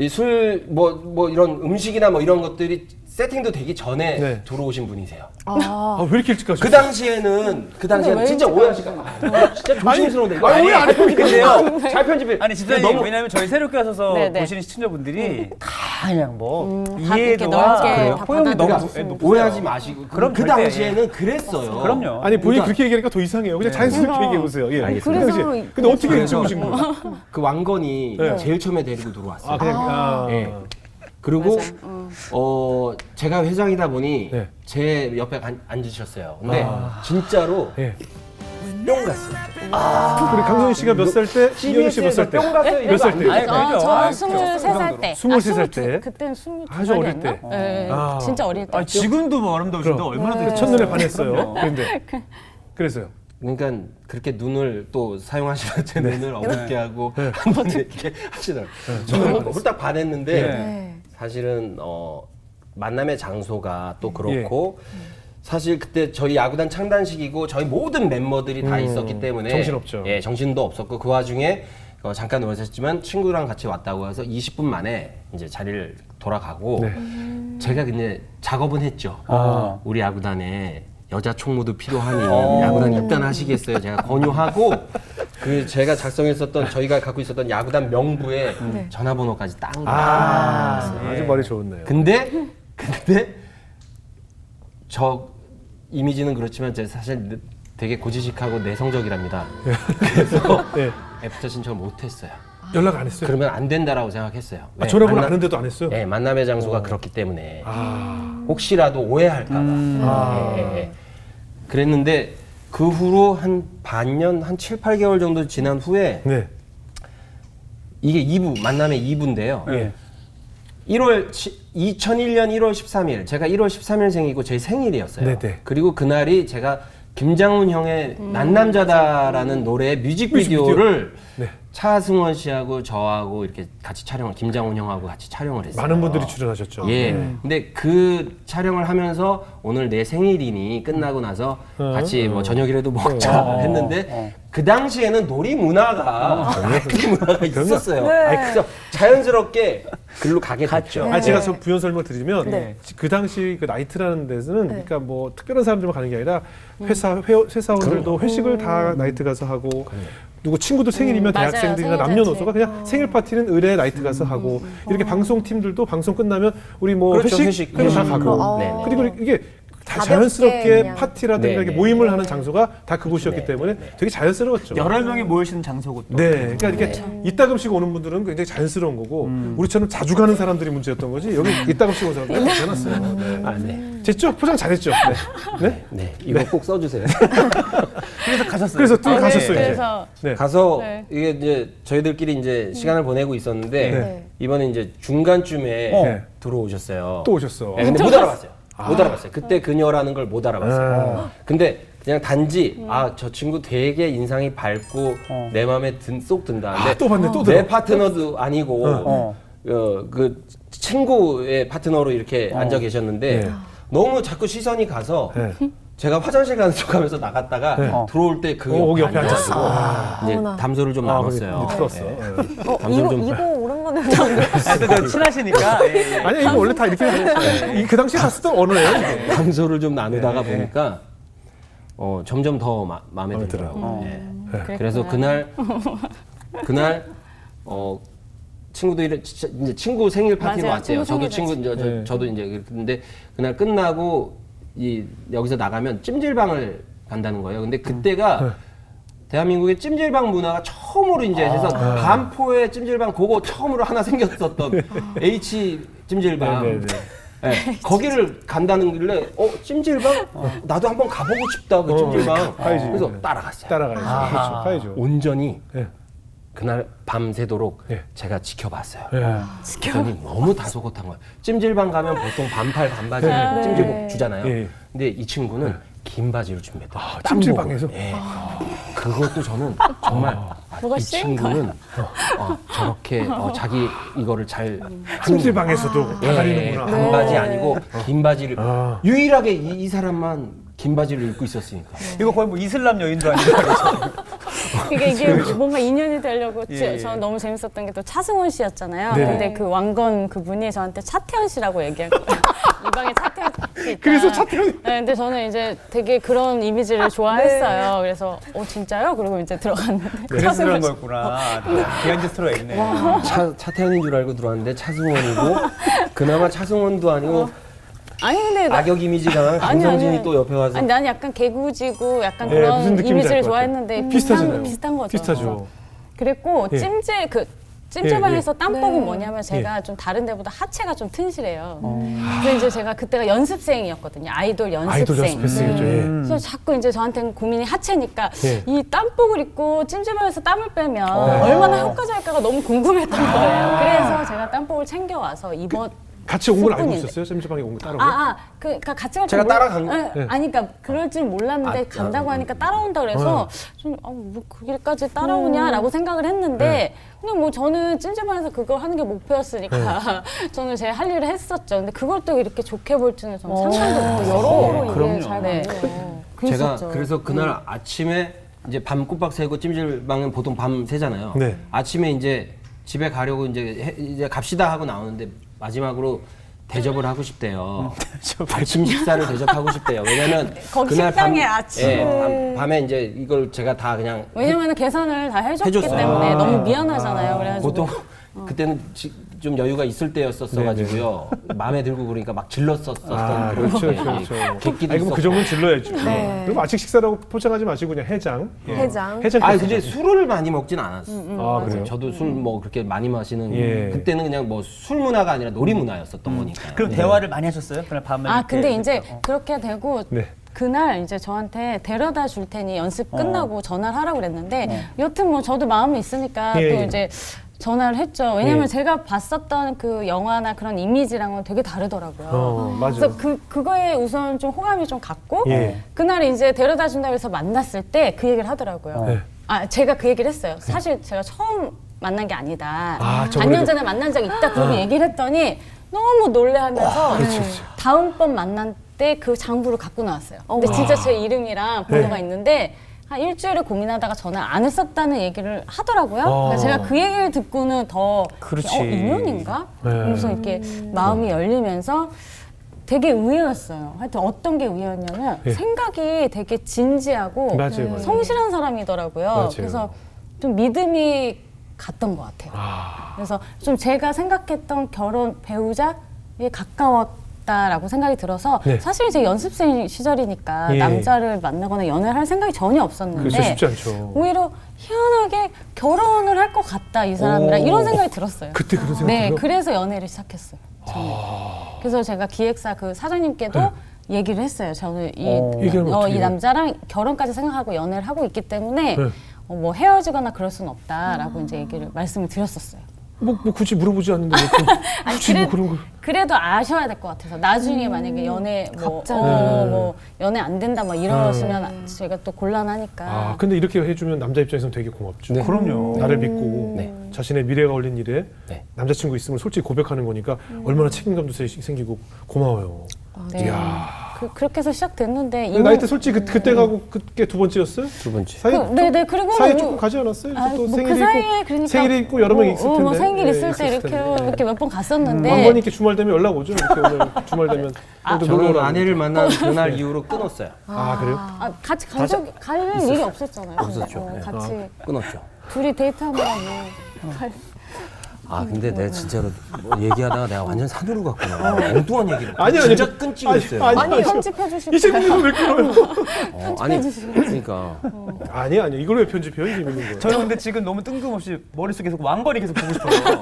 술 뭐 이런 음식이나 뭐 이런 것들이 세팅도 되기 전에 네. 들어오신 분이세요. 아, 왜 이렇게 일찍 가셨어요? 그 당시에는 왜 진짜 일찍 오해하시니까 진짜 조심스러운데 이거 아니, 아니, 근데요 잘 편집해. 아니 집사님 너무 왜냐면 저희 새롭게 와서 네네. 보시는 시청자분들이 다 그냥 뭐 다 이렇게 이해도와 넓게 다 포용이 너무 받아들였어요. 높으세요. 오해하지 마시고 그럼 그 절대, 당시에는 그랬어요. 그럼요. 아니 본인이 그러니까 그렇게 얘기하니까 더 이상해요. 그냥 자연스럽게 얘기해 보세요. 예. 알겠습니다. 그 당시에. 그래서 근데 어떻게 일찍 그래서- 오신 거예요? 그 왕건이 네. 제일 처음에 데리고 들어왔어요. 아 그냥 예. 그리고 맞아요. 제가 회장이다 보니 네. 제 옆에 앉으셨어요. 근데 진짜로 예. 뿅 갔어요. 우리 강선희 씨가 몇 살 때? 이현희 씨 몇 살 때? 뿅 갔어요. 몇 살 때? 아니, 그죠. 저 아, 23살 때. 23살 때? 그때는 22살이었나? 아주 어릴 때. 네, 아. 진짜 어릴 때. 아, 지금도 뭐 아름다우신데 그럼. 얼마나 되게 첫눈에 반했어요. 그런데 그래서요. 그러니까 그렇게 눈을 또 사용하시면 제 눈을 어둡게 하고 네. 한번 이렇게 하시더라고요. 저는 홀딱 반했는데 네. 네. 사실은 만남의 장소가 또 그렇고 사실 그때 저희 야구단 창단식이고 저희 모든 멤버들이 다 있었기 때문에 정신없죠. 예, 정신도 없었고 그 와중에 잠깐 오셨지만 친구랑 같이 왔다고 해서 20분 만에 이제 자리를 돌아가고 네. 제가 근데 작업은 했죠. 아. 우리 야구단에 여자 총무도 필요하니 야구단 입단하시겠어요? 제가 권유하고 그 제가 작성했었던 저희가 갖고 있었던 야구단 명부에 전화번호까지 딴 거예요. 아주 말이 좋네요. 근데 저 이미지는 그렇지만 제가 사실 되게 고지식하고 내성적이랍니다. 그래서 예. 애프터 신청을 못했어요. 연락 안 했어요? 그러면 안 된다라고 생각했어요. 아, 전화번호 아는데도 안 했어요? 네, 만남의 장소가 그렇기 때문에 아. 혹시라도 오해할까봐. 아. 그랬는데 그 후로 한 반년, 한 7, 8개월 정도 지난 후에 네. 이게 2부, 만남의 2부인데요. 예. 2001년 1월 13일, 제가 1월 13일생이고 제 생일이었어요. 네네. 그리고 그날이 제가 김장훈 형의 난남자다라는 노래의 뮤직비디오를 네. 차승원 씨하고 저하고 이렇게 같이 촬영을, 김장훈 형하고 같이 촬영을 했어요. 많은 분들이 출연하셨죠. 예. 근데 그 촬영을 하면서 오늘 내 생일이니 끝나고 나서 같이 뭐 저녁이라도 먹자 했는데 그 당시에는 놀이 문화가 있었어요. 아니, 그래서 자연스럽게 글로 가게 됐죠. 아니, 제가 좀 부연 설명 드리면 네. 그 당시 그 나이트라는 데서는 그러니까 뭐 특별한 사람들만 가는 게 아니라 회사원들도 회식을 다 나이트 가서 하고 누구 친구들 생일이면 맞아요. 대학생들이나 생일 남녀노소가 잔치. 그냥 생일 파티는 의뢰 나이트 가서 하고 이렇게 방송팀들도 방송 끝나면 우리 뭐 그렇죠, 회식 회식. 다 가고 네네. 그리고 이게 다 가볍게 자연스럽게 그냥. 파티라든가 이렇게 네네. 모임을 하는 장소가 다 그곳이었기 네네. 때문에 되게 자연스러웠죠. 여러 명이 모이시는 장소고 또. 네, 그러니까 이렇게 이따금씩 오는 분들은 굉장히 자연스러운 거고 우리처럼 자주 가는 사람들이 문제였던 거지 여기 이따금씩 오는 사람들은 괜찮았어요. 네. 아, 네. 됐죠? 포장 잘했죠? 네. 네? 네. 이거 꼭 써주세요. 그래서 가셨어요. 그래서 또 가셨어요 이제. 그래서 네. 가서 네. 이게 이제 저희들끼리 이제 시간을 보내고 있었는데 네. 이번에 이제 중간쯤에 네. 들어오셨어요. 또 오셨어. 네, 근데 못 알아봤어요. 못 알아봤어요. 그때 그녀라는 걸 못 알아봤어요. 근데 그냥 단지 저 친구 되게 인상이 밝고 내 마음에 쏙 든다. 근데 또 봤네, 또 들어. 내 파트너도 아니고 그 친구의 파트너로 이렇게 앉아 계셨는데 네. 너무 자꾸 시선이 가서 네. 제가 화장실 가는 척하면서 나갔다가 들어올 때 그 거기 옆에 앉았어. 이제 어머나. 담소를 좀 나눴어요. 이제 풀었어. 네. 이거 좀- 이거 오랜만에 봤는데. 또 친하시니까. 예, 예. 아니 이거 원래 다 이렇게 하는 그 당시에 갔을 때 언어예요. 이게. 담소를 좀 나누다가 네. 보니까 점점 더 마음에 마음에 들더라고요. 예. 그랬구나. 그래서 그날 친구들이 이제 친구 생일 파티로 맞아요. 왔대요. 친구 저도 친구 생일이었지. 이제 네. 저도 이제 그런데 그날 끝나고 여기서 나가면 찜질방을 간다는 거예요. 근데 그때가 대한민국의 찜질방 문화가 처음으로 이제 해서 반포에 찜질방 그거 처음으로 하나 생겼었던 H 찜질방. 네, 네, 네. 네, 거기를 간다는 길래 찜질방? 나도 한번 가보고 싶다 그 찜질방. 가야지. 그래서 네. 따라갔어요. 따라가야죠. 그렇죠. 가야죠. 온전히 네. 그날 밤새도록 네. 제가 지켜봤어요. 네. 그랬더니 너무 다소곳한 거예요. 찜질방 가면 보통 반팔 반바지 찜질복 주잖아요. 네. 근데 이 친구는 긴 바지를 준비했다. 찜질방에서? 예. 그것도 저는 정말 뭐가 이 싫은 친구는 저렇게 자기 이거를 잘 찜질방에서도 다 가리는구나. 반바지 아니고 긴 바지를 아. 유일하게 이 사람만 긴 바지를 입고 있었으니까. 이거 거의 뭐 이슬람 여인도 아니고. 이게 뭔가 인연이 되려고 예, 예. 저는 너무 재밌었던 게 또 차승원 씨였잖아요. 네. 근데 그 왕건 그분이 저한테 차태현 씨라고 얘기할 거예요. 이 방에 차태현 씨 있다. 그래서 차태현이- 네, 근데 저는 이제 되게 그런 이미지를 좋아했어요. 그래서 진짜요? 그리고 이제 들어갔는데 그래서 차승원 그런 씨. 거였구나. 비하인드 스토리가 있네. 차태현인 줄 알고 들어왔는데 차승원이고 그나마 차승원도 아니고 아니 근데 악역 이미지 강한 아니, 강성진이 아니. 또 옆에 와서 아니 난 약간 개구지고 약간 네, 그런 무슨 느낌인지 이미지를 알 것 같아요. 좋아했는데 비슷하잖아요. 비슷한 거죠. 비슷하죠. 그랬고 예. 찜질방에서 땀복은 네. 뭐냐면 제가 좀 다른 데보다 하체가 좀 튼실해요. 그래서 이제 제가 그때가 연습생이었거든요. 아이돌 연습생. 아이돌 연습했어요. 예. 그래서 자꾸 이제 저한테는 고민이 하체니까 예. 이 땀복을 입고 찜질방에서 땀을 빼면 얼마나 효과적일까가 너무 궁금했던 거예요. 그래서 제가 땀복을 챙겨와서 입었. 같이 온 걸 알고 스푼인데. 있었어요? 찜질방에 온 거 따라오고? 그러니까 같이 갈 제가 줄 몰라- 따라간 거? 네. 아니, 그러니까 그럴 줄 몰랐는데 간다고 하니까 따라온다 그래서 좀, 뭐 그 길까지 따라오냐라고 생각을 했는데 그냥 뭐 저는 찜질방에서 그걸 하는 게 목표였으니까 저는 제 할 일을 했었죠. 근데 그걸 또 이렇게 좋게 볼 줄은 저는 상상도 못했어요. 여러모로 그럼요. 이게 잘 네. 맞네요. 제가 그랬었죠. 그래서 그날 아침에 이제 밤 꼬박 새고 찜질방은 보통 밤 새잖아요. 네. 아침에 이제 집에 가려고 이제 갑시다 하고 나오는데 마지막으로 대접을 하고 싶대요. 아침 식사를 대접하고 싶대요. 왜냐면 거기 식당에 아침. 밤에 이제 이걸 제가 다 그냥 왜냐면 계산을 다 해줬기 해줬어요. 때문에 너무 미안하잖아요. 그래가지고 보통 그때는 좀 여유가 있을 때였었어가지고요. 마음에 들고 그러니까 막 질렀었던 그런 그렇죠, 게 그렇죠. 객기도 아니, 그럼 있었고. 그 정도는 질러야죠. 네. 그럼 아침 식사라고 포장하지 마시고 그냥 해장. 해장. 해장. 아니 근데 술을 많이 먹진 않았어요. 아, 그래요? 저도 술 뭐 그렇게 많이 마시는 예. 그때는 그냥 뭐 술 문화가 아니라 놀이 문화였었던 거니까. 그럼 대화를 많이 하셨어요? 그날 밤에. 근데 이렇게 이제 해서. 그렇게 되고 네. 그날 이제 저한테 데려다 줄 테니 연습 끝나고 전화를 하라고 그랬는데 여튼 뭐 저도 마음이 있으니까 예, 또 예. 이제 전화를 했죠. 왜냐면 예. 제가 봤었던 그 영화나 그런 이미지랑은 되게 다르더라고요. 맞아. 그래서 그거에 우선 좀 호감이 좀 갔고 예. 그날 이제 데려다 준다고 해서 만났을 때 그 얘기를 하더라고요. 네. 제가 그 얘기를 했어요. 사실 제가 처음 만난 게 아니다. 저번에도- 반년 전에 만난 적 있다. 그러고 얘기를 했더니 너무 놀래하면서 그렇지, 그렇지. 다음번 만난 때 그 장부를 갖고 나왔어요. 근데 진짜 제 이름이랑 번호가 있는데 한 일주일을 고민하다가 전화 안 했었다는 얘기를 하더라고요. 그러니까 제가 그 얘기를 듣고는 더 그렇지. 인연인가? 네. 그래서 이렇게 마음이 열리면서 되게 의외였어요. 하여튼 어떤 게 의외였냐면 예. 생각이 되게 진지하고 맞아요, 맞아요. 성실한 사람이더라고요. 맞아요. 그래서 좀 믿음이 갔던 것 같아요. 그래서 좀 제가 생각했던 결혼 배우자에 가까웠다라고 생각이 들어서 네. 사실 제 연습생 시절이니까 예. 남자를 만나거나 연애를 할 생각이 전혀 없었는데 그렇죠. 쉽지 않죠. 오히려 희한하게 결혼을 할 것 같다 이 사람이랑 오. 이런 생각이 들었어요. 그때 그런 생각 네, 들어요? 그래서 연애를 시작했어요. 저는. 그래서 제가 기획사 그 사장님께도 네. 얘기를 했어요. 저는 얘기하면 어떻게 이 해요? 남자랑 결혼까지 생각하고 연애를 하고 있기 때문에 네. 뭐 헤어지거나 그럴 수는 없다라고 이제 얘기를 말씀을 드렸었어요. 뭐 굳이 물어보지 않는데 뭐 굳이 뭐 그런 걸. 그래도 아셔야 될 것 같아서 나중에 만약에 연애 뭐, 갑자기. 뭐 연애 안 된다 막 이러시면 제가 또 곤란하니까. 아 근데 이렇게 해주면 남자 입장에서는 되게 고맙죠. 네. 그럼요. 나를 믿고 네. 자신의 미래가 걸린 일에 네. 남자친구 있음을 솔직히 고백하는 거니까 얼마나 책임감도 생기고 고마워요. 네. 이야. 그렇게 해서 시작됐는데 근데 나이 때 솔직히 그때 가고 그게 두 번째였어요? 두 번째. 사이 네네 그리고 사이 조금 가지 않았어요? 아, 또 뭐 생일이 그 사이에 있고 그러니까 생일이 있고 여러 명 있을 텐데. 뭐 생일 예, 있을 때 있었을 이렇게 텐데. 이렇게 몇 번 갔었는데. 한 번이 이렇게 주말 되면 연락 오죠. 이렇게 오늘 주말 되면 형도 놀러 저는 오라고. 아내를 만난 그날 이후로 끊었어요. 아 그래요? 같이 갈 일이 없었잖아요. 없었죠. 네. 같이 끊었죠. 둘이 데이트하느라고. 아 근데 내가 진짜로 뭐 얘기하다가 내가 완전 산으로 갔구나. 엉뚱한 얘기를. 아니, 진짜 끊기고 있어요. 아니 편집해 주시고. 이 친구는 왜 그래요? 아니 그러니까 아니 이걸 왜 편집해요? 이 재밌는 거. 저는 근데 지금 너무 뜬금없이 머릿속에 계속 왕거리 계속 보고 싶어요.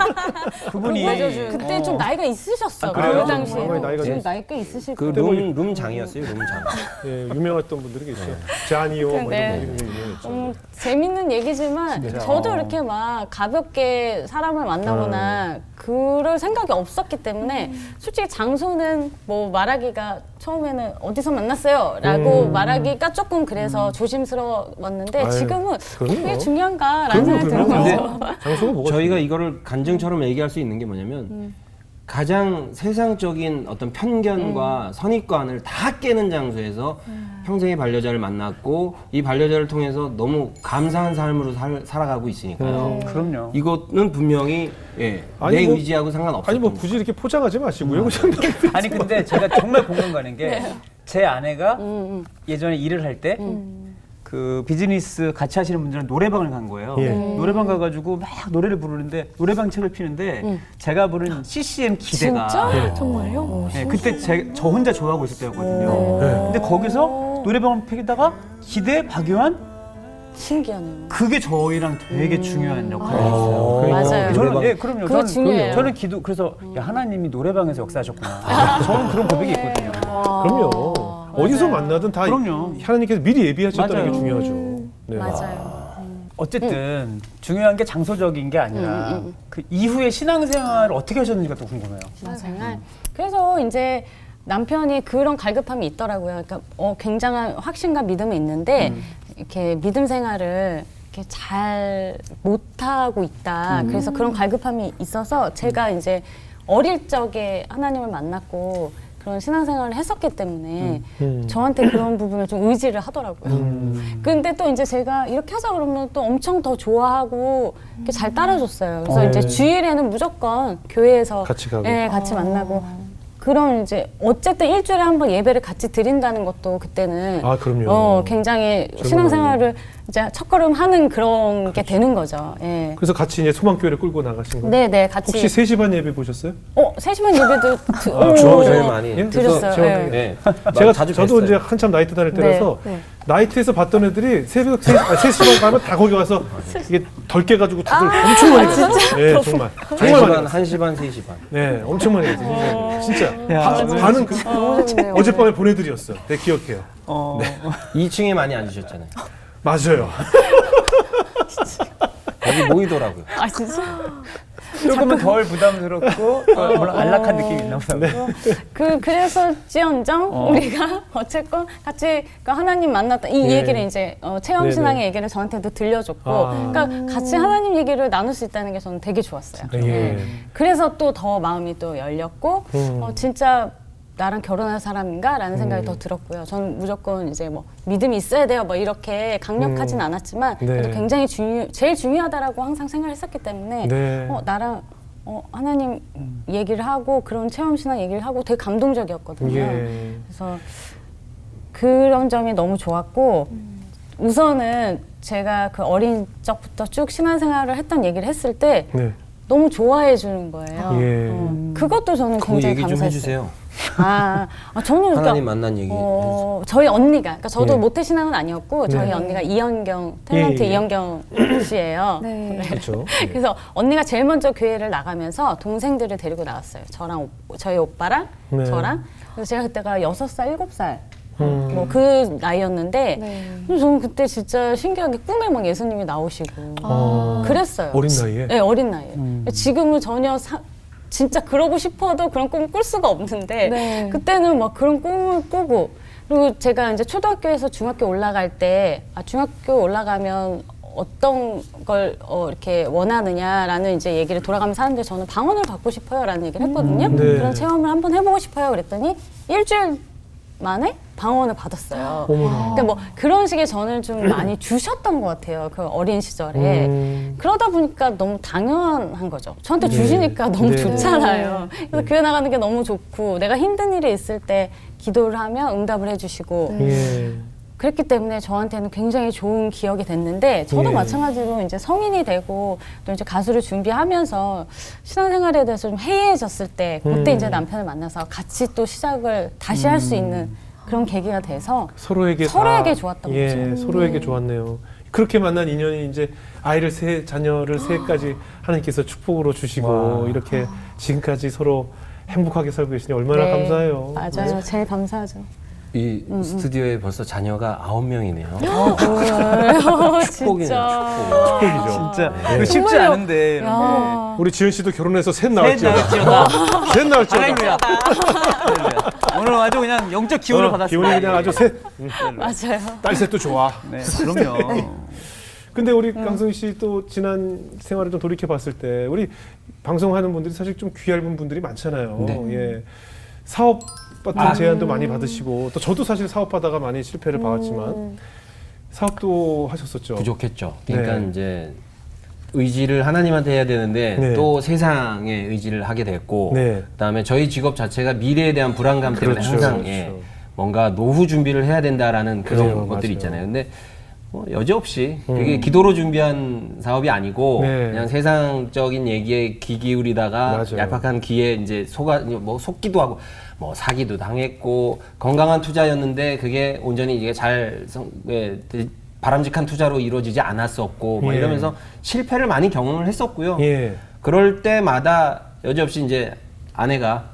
그분이 그때 좀 나이가 있으셨어. 아, 그래요? 그 당시에. 왕거리 나이가 지금 좀- 나이 꽤 있으실 그 거예요. 룸장이었어요. 룸장. 예, 유명했던 분들이 계셔요. 자니오 뭐 네. 이런 분 유명했죠. 재밌는 얘기지만 저도 이렇게 막 가볍게 사람을 만나거나 그럴 생각이 없었기 때문에 솔직히 장소는 뭐 말하기가 처음에는 어디서 만났어요 라고 말하기가 조금 그래서 조심스러웠는데 아유, 지금은 그럼요. 그게 중요한가라는 생각이 그럼요. 들어서 장소가 뭐가 저희가 이거를 간증처럼 얘기할 수 있는 게 뭐냐면 가장 세상적인 어떤 편견과 선입관을 다 깨는 장소에서 평생의 반려자를 만났고 이 반려자를 통해서 너무 감사한 삶으로 살아가고 있으니까요. 그럼요. 이거는 분명히 예, 아니, 내 뭐- 의지하고 상관없어요. 아니 뭐 굳이 이렇게 포장하지 마시고요. 아니 근데 제가 정말 공감 가는 게 제 아내가 예전에 일을 할 때 그 비즈니스 같이 하시는 분들은 노래방을 간 거예요. 예. 노래방 가가지고 막 노래를 부르는데 노래방 책을 피는데 제가 부른 CCM 기대가 진짜? 정말요? 네, 그때 저 혼자 좋아하고 있을 때였거든요. 근데 거기서 노래방을 피다가 기대 박요한 신기하네요. 그게 저희랑 되게 중요한 역할을 했어요. 맞아요. 저는 노래방. 예, 그럼요. 그거 중요해요. 저는 기도 그래서 야, 하나님이 노래방에서 역사하셨구나. 저는 그런 고백이 있거든요. 그럼요. 어디서 만나든 다 그럼요. 하나님께서 미리 예비하셨다는 맞아요. 게 중요하죠. 네. 맞아요. 어쨌든 중요한 게 장소적인 게 아니라 그 이후에 신앙생활을 어떻게 하셨는지가 또 궁금해요. 신앙생활. 그래서 이제 남편이 그런 갈급함이 있더라고요. 그러니까 굉장한 확신과 믿음이 있는데 이렇게 믿음 생활을 이렇게 잘 못하고 있다. 그래서 그런 갈급함이 있어서 제가 이제 어릴 적에 하나님을 만났고 그런 신앙생활을 했었기 때문에 저한테 그런 부분을 좀 의지를 하더라고요. 근데 또 이제 제가 이렇게 하자 그러면 또 엄청 더 좋아하고 이렇게 잘 따라줬어요. 그래서 이제 주일에는 무조건 교회에서 같이 가고. 네, 같이 만나고 그런 이제 어쨌든 일주일에 한 번 예배를 같이 드린다는 것도 그때는 아, 그럼요. 굉장히 신앙생활을 이제 첫걸음 하는 그런 게 되는 거죠. 예. 그래서 같이 이제 소망교회를 끌고 나가신 거예요? 네네 같이. 혹시 3시 반 예배 보셨어요? 3시간 예배도 주로 제일 많이. 예? 드렸어요. 제가 예. 네. 제가 자주 저도 뵀어요. 이제 한참 나이트 다닐 때라서 네. 나이트에서 봤던 애들이 새벽 3시 반 가면 다 거기 와서 이게 덜 깨가지고 다들 엄청 많이 갔어요. 네, 정말. 정말 많이 갔어요. 1시 반, 3시 반. 네, 엄청 많이 갔어요. 진짜. 야, 반은 너무 재밌네요. 어젯밤에 보내드렸어. 네, 기억해요. 2층에 많이 앉으셨잖아요. 맞아요. 거기 모이더라고요. 아 진짜? 조금은 덜 부담스럽고 물론 안락한 느낌이 있나 봐요. 그래서지언정 우리가 어쨌건 같이 그 하나님 만났다 이 예. 얘기를 이제 체험 네네. 신앙의 얘기를 저한테도 들려줬고 아. 그러니까 같이 하나님 얘기를 나눌 수 있다는 게 저는 되게 좋았어요. 예. 그래서 또 더 마음이 또 열렸고 진짜 나랑 결혼할 사람인가라는 생각이 더 들었고요. 저는 무조건 이제 뭐 믿음이 있어야 돼요. 뭐 이렇게 강력하진 않았지만 네. 그래도 굉장히 제일 중요하다라고 항상 생각했었기 때문에 네. 나랑 하나님 얘기를 하고 그런 체험 신앙 얘기를 하고 되게 감동적이었거든요. 예. 그래서 그런 점이 너무 좋았고 우선은 제가 그 어린 적부터 쭉 신앙생활을 했던 얘기를 했을 때 네. 너무 좋아해 주는 거예요. 예. 그것도 저는 그 굉장히 얘기 좀 감사했어요. 해주세요. 저는 그러니까 하나님 만난 얘기. 저희 언니가, 그러니까 저도 예. 모태신앙은 아니었고 저희 네. 언니가 이현경, 탤런트 예, 예. 이현경 씨예요. 네. 그렇죠. 그래서 언니가 제일 먼저 교회를 나가면서 동생들을 데리고 나왔어요. 저희 오빠랑 네. 저랑. 그래서 제가 그때가 6살, 7살 뭐 그 나이였는데 네. 저는 그때 진짜 신기하게 꿈에 막 예수님이 나오시고 그랬어요. 어린 나이에? 네, 어린 나이에. 지금은 전혀 진짜 그러고 싶어도 그런 꿈을 꿀 수가 없는데 네. 그때는 막 그런 꿈을 꾸고 그리고 제가 이제 초등학교에서 중학교 올라갈 때 중학교 올라가면 어떤 걸 이렇게 원하느냐라는 이제 얘기를 돌아가면서 하는데 저는 방언을 받고 싶어요라는 얘기를 했거든요. 네. 그런 체험을 한번 해보고 싶어요 그랬더니 일주일 만에 방언을 받았어요. 어머나. 그러니까 뭐 그런 식의 저는 좀 많이 주셨던 것 같아요. 그 어린 시절에. 그러다 보니까 너무 당연한 거죠. 저한테 네. 주시니까 너무 네. 좋잖아요. 그래서 교회 나가는 게 너무 좋고 내가 힘든 일이 있을 때 기도를 하면 응답을 해주시고 예. 그랬기 때문에 저한테는 굉장히 좋은 기억이 됐는데 저도 예. 마찬가지로 이제 성인이 되고 또 이제 가수를 준비하면서 신앙생활에 대해서 좀 해이해졌을 때 그때 이제 남편을 만나서 같이 또 시작을 다시 할 수 있는 그런 계기가 돼서 서로에게 좋았던 예, 거죠. 서로에게 좋았네요. 그렇게 만난 인연이 이제 아이를 자녀를 셋까지 하나님께서 축복으로 주시고 이렇게 지금까지 서로 행복하게 살고 계시니 얼마나 네, 감사해요. 맞아요. 제일 감사하죠. 이 스튜디오에 벌써 자녀가 9명이네요. 축복이네요. 축복이죠. 축복이죠. 진짜 네. 이거 쉽지 정말요? 않은데. 야. 우리 지은 씨도 결혼해서 셋 셋 나왔죠. 나왔지요. 셋 나왔죠. 할렐루야. 할렐루야. 오늘 아주 그냥 영적 기운을 받았습니다. 기운이 그냥 아주 셋. 맞아요. 딸 셋도 좋아. 네, 그럼요. 근데 우리 강성희 씨 또 지난 생활을 좀 돌이켜 봤을 때 우리 방송하는 분들이 사실 좀 귀얇은 분들이 많잖아요. 네. 예. 사업 같은 제안도 많이 받으시고 또 저도 사실 사업하다가 많이 실패를 봐왔지만 사업도 하셨었죠. 부족했죠. 그러니까 네. 이제 의지를 하나님한테 해야 되는데 네. 또 세상에 의지를 하게 됐고 네. 그다음에 저희 직업 자체가 미래에 대한 불안감 때문에 그렇죠, 항상 그렇죠. 예, 뭔가 노후 준비를 해야 된다라는 그런 그래요, 것들이 맞아요. 있잖아요. 근데 뭐 여지없이 그게 기도로 준비한 사업이 아니고 네. 그냥 세상적인 얘기에 귀 기울이다가 맞아요. 얄팍한 귀에 이제 속기도 하고 뭐 사기도 당했고 건강한 투자였는데 그게 온전히 이게 바람직한 투자로 이루어지지 않았었고 뭐 예. 이러면서 실패를 많이 경험을 했었고요. 예. 그럴 때마다 여지없이 이제 아내가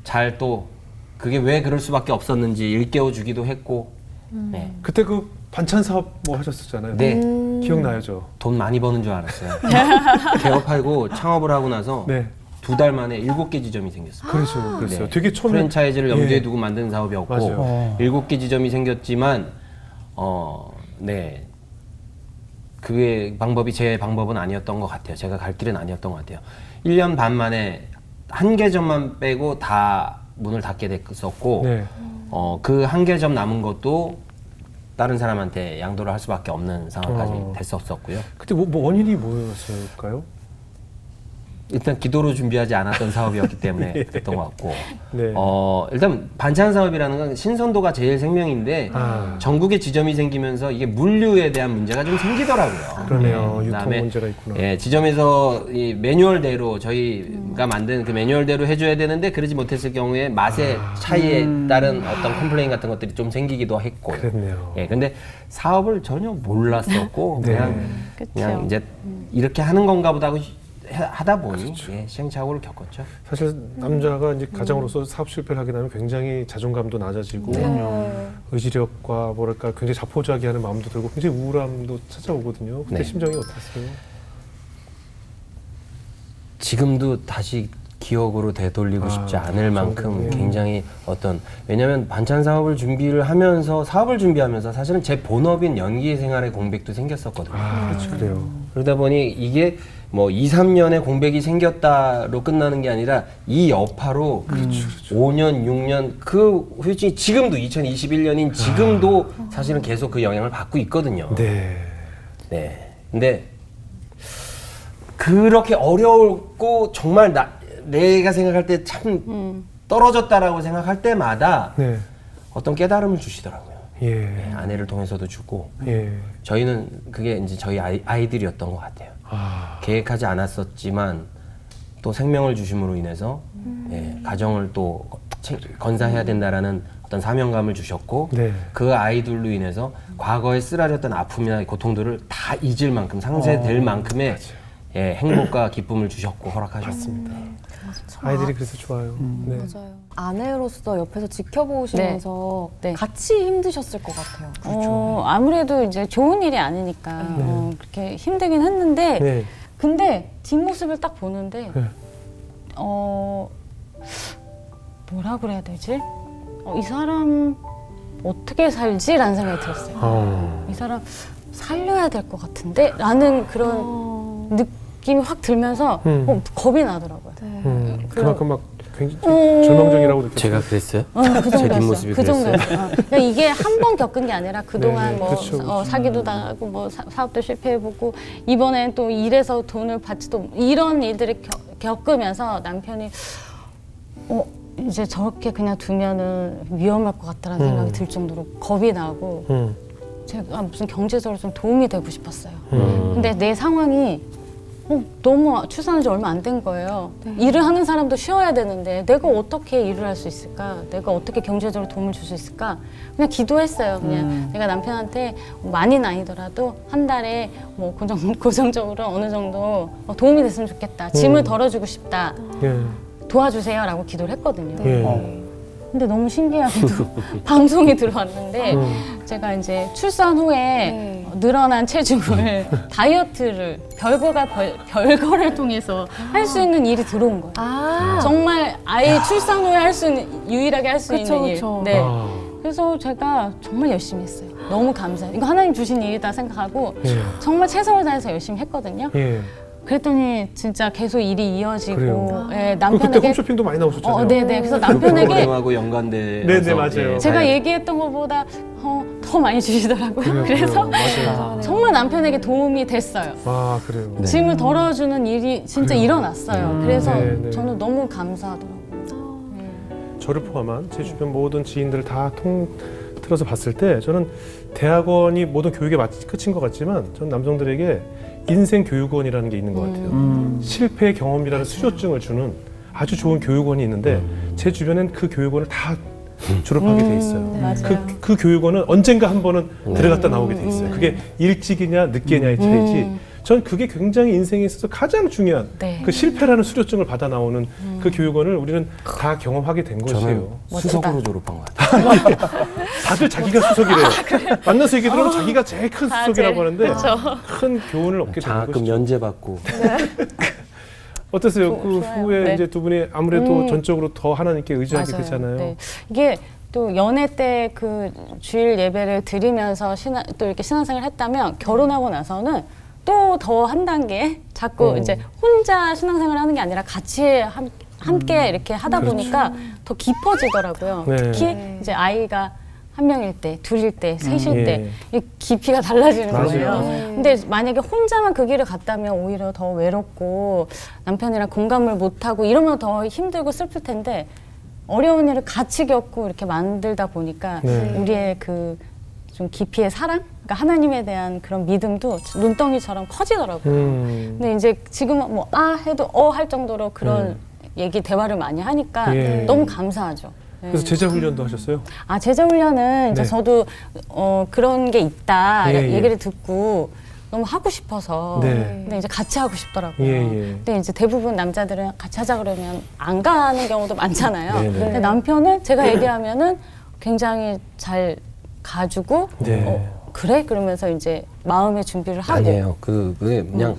잘 또 그게 왜 그럴 수밖에 없었는지 일깨워 주기도 했고 네. 그때 그 반찬 사업 뭐 하셨었잖아요. 네. 기억나요, 저. 돈 많이 버는 줄 알았어요. 개업하고 창업을 하고 나서 네. 2달 만에 7개 지점이 생겼어요. 그렇죠. 그랬어요. 네. 되게 처음에 프랜차이즈를 염두에 예. 두고 만든 사업이었고 맞아요. 7개 지점이 생겼지만 네. 그게 방법이 제 방법은 아니었던 것 같아요. 제가 갈 길은 아니었던 것 같아요. 1년 반 만에 한 개점만 빼고 다 문을 닫게 됐었고 네. 그 한 개점 남은 것도 다른 사람한테 양도를 할 수밖에 없는 상황까지 어. 됐었고요. 그때 뭐 원인이 뭐였을까요? 일단 기도로 준비하지 않았던 사업이었기 때문에 그랬던 것 같고 네. 일단 반찬 사업이라는 건 신선도가 제일 생명인데 전국에 지점이 생기면서 이게 물류에 대한 문제가 좀 생기더라고요. 그러네요. 유통 그다음에 문제가 있구나. 예, 지점에서 이 매뉴얼대로 저희가 만든 그 매뉴얼대로 해줘야 되는데 그러지 못했을 경우에 맛의 차이에 따른 어떤 컴플레인 같은 것들이 좀 생기기도 했고. 그랬네요. 예, 근데 사업을 전혀 몰랐었고 네. 그냥 그쵸. 이제 이렇게 하는 건가 보다 하고 하다 보니 그렇죠. 예, 시행착오를 겪었죠. 사실 남자가 이제 가장으로서 사업 실패를 하게 되면 굉장히 자존감도 낮아지고 의지력과 뭐랄까 굉장히 자포자기하는 마음도 들고 굉장히 우울함도 찾아오거든요. 그때 네. 심정이 어땠어요? 지금도 다시 기억으로 되돌리고 싶지 않을 만큼 예. 굉장히 왜냐면 반찬 사업을 준비를 하면서 사업을 준비하면서 사실은 제 본업인 연기 생활의 공백도 생겼었거든요. 그렇죠. 그래요. 그러다 보니 이게 뭐 2, 3년의 공백이 생겼다로 끝나는 게 아니라 이 여파로 5년, 6년 그 후유증이 지금도 2021년인 지금도 사실은 계속 그 영향을 받고 있거든요. 네. 네. 근데 그렇게 어려웠고 정말 내가 생각할 때 참 떨어졌다라고 생각할 때마다 네. 어떤 깨달음을 주시더라고요. 예. 네, 아내를 통해서도 주고 예. 저희는 그게 이제 저희 아이들이었던 것 같아요. 계획하지 않았었지만 또 생명을 주심으로 인해서 예, 가정을 또 건사해야 된다라는 어떤 사명감을 주셨고 네. 그 아이들로 인해서 과거에 쓰라렸던 아픔이나 고통들을 다 잊을 만큼 상쇄될 만큼의 예, 행복과 기쁨을 주셨고 허락하셨습니다. 아이들이 그래서 좋아요. 네. 맞아요. 아내로서 옆에서 지켜보시면서 네. 같이 힘드셨을 것 같아요. 아무래도 이제 좋은 일이 아니니까 네. 그렇게 힘들긴 했는데 네. 근데 뒷모습을 딱 보는데 네. 뭐라 그래야 되지? 이 사람 어떻게 살지라는 생각이 들었어요. 이 사람 살려야 될 것 같은데? 라는 그런 느낌이 확 들면서 겁이 나더라고요. 그만큼 막 굉장히 절망적이라고 느꼈어요. 제가 그랬어요? 그 제 정도였어요. 뒷모습이 그 그랬어요? 정도였어요. 그러니까 이게 한 번 겪은 게 아니라 그동안 네네, 뭐 그쵸, 그쵸. 사기도 당하고 뭐 사업도 실패해보고 이번엔 또 일해서 돈을 받지도 이런 일들을 겪으면서 남편이 이제 저렇게 그냥 두면은 위험할 것 같다라는 생각이 들 정도로 겁이 나고 제가 무슨 경제적으로 좀 도움이 되고 싶었어요. 근데 내 상황이 너무 출산한 지 얼마 안 된 거예요. 일을 하는 사람도 쉬어야 되는데 내가 어떻게 일을 할 수 있을까? 내가 어떻게 경제적으로 도움을 줄 수 있을까? 그냥 기도했어요. 그냥 내가 남편한테 많이는 아니더라도 한 달에 뭐 고정적으로 어느 정도 도움이 됐으면 좋겠다. 짐을 덜어주고 싶다. 예. 도와주세요라고 기도를 했거든요. 예. 근데 너무 신기하게도 방송이 들어왔는데 제가 이제 출산 후에 늘어난 체중을 다이어트를 별거를 통해서 할 수 있는 일이 들어온 거예요. 정말 아이 출산 후에 할 수 있는 유일하게 할 수 있는 일. 네. 그래서 제가 정말 열심히 했어요. 너무 감사해요. 이거 하나님 주신 일이다 생각하고 정말 최선을 다해서 열심히 했거든요. 예. 그랬더니 진짜 계속 일이 이어지고 그래요? 예, 그때 남편에게 홈쇼핑도 많이 나오셨잖아요. 네네. 그래서 남편에게 프로그램하고 연관돼. 네네, 맞아요. 제가 얘기했던 것보다 더 많이 주시더라고요. 그래서 맞아요. 정말 남편에게 도움이 됐어요. 아, 그래요. 짐을 덜어주는 일이 진짜 그래요. 일어났어요. 그래서 네, 네. 저는 너무 감사하더라고요. 저를 포함한 제 주변 모든 지인들을 다 통틀어서 봤을 때 저는 대학원이 모든 교육의 끝인 것 같지만 저는 남성들에게 인생 교육원이라는 게 있는 것 같아요. 실패 경험이라는 수료증을 주는 아주 좋은 교육원이 있는데 제 주변엔 그 교육원을 다 졸업하게 돼 있어요. 맞아요. 그 교육원은 언젠가 한 번은 들어갔다 나오게 돼 있어요. 그게 일찍이냐 늦게냐의 차이지. 전 그게 굉장히 인생에 있어서 가장 중요한 네. 그 실패라는 수료증을 받아 나오는 그 교육원을 우리는 다 경험하게 된 저는 것이에요. 수석으로 졸업한 것 같아요. 다들 자기가 수석이래요. 만나서 얘기 들으면 자기가 제일 큰 수석이라고 하는데 큰 교훈을 얻게 되는 장학금 것이죠. 면제받고. 어떠세요? 그 좋아요. 후에 네. 이제 두 분이 아무래도 전적으로 더 하나님께 의지하게 맞아요. 되잖아요. 네. 이게 또 연애 때 그 주일 예배를 드리면서 또 이렇게 신앙생활을 했다면 결혼하고 나서는 또 더 한 단계 자꾸 이제 혼자 신앙생활을 하는 게 아니라 같이 함께 이렇게 하다 보니까 더 깊어지더라고요. 네. 특히 이제 아이가 한 명일 때, 둘일 때, 셋일 예. 때 이 깊이가 달라지는 맞아요. 거예요. 근데 만약에 혼자만 그 길을 갔다면 오히려 더 외롭고 남편이랑 공감을 못하고 이러면 더 힘들고 슬플 텐데 어려운 일을 같이 겪고 이렇게 만들다 보니까 네. 우리의 그 좀 깊이의 사랑? 그러니까 하나님에 대한 그런 믿음도 눈덩이처럼 커지더라고요. 근데 이제 지금은 뭐 해도 할 정도로 그런 얘기 대화를 많이 하니까 예. 너무 감사하죠. 그래서 제자 훈련도 하셨어요? 제자 훈련은 이제 네. 저도 그런 게 있다 예, 예. 얘기를 듣고 너무 하고 싶어서 네. 근데 이제 같이 하고 싶더라고요. 예, 예. 근데 이제 대부분 남자들은 같이 하자 그러면 안 가는 경우도 많잖아요. 네, 네. 근데 남편은 제가 얘기하면은 굉장히 잘 가지고 네. 그래? 그러면서 이제 마음의 준비를 하고 아니에요. 그게 그냥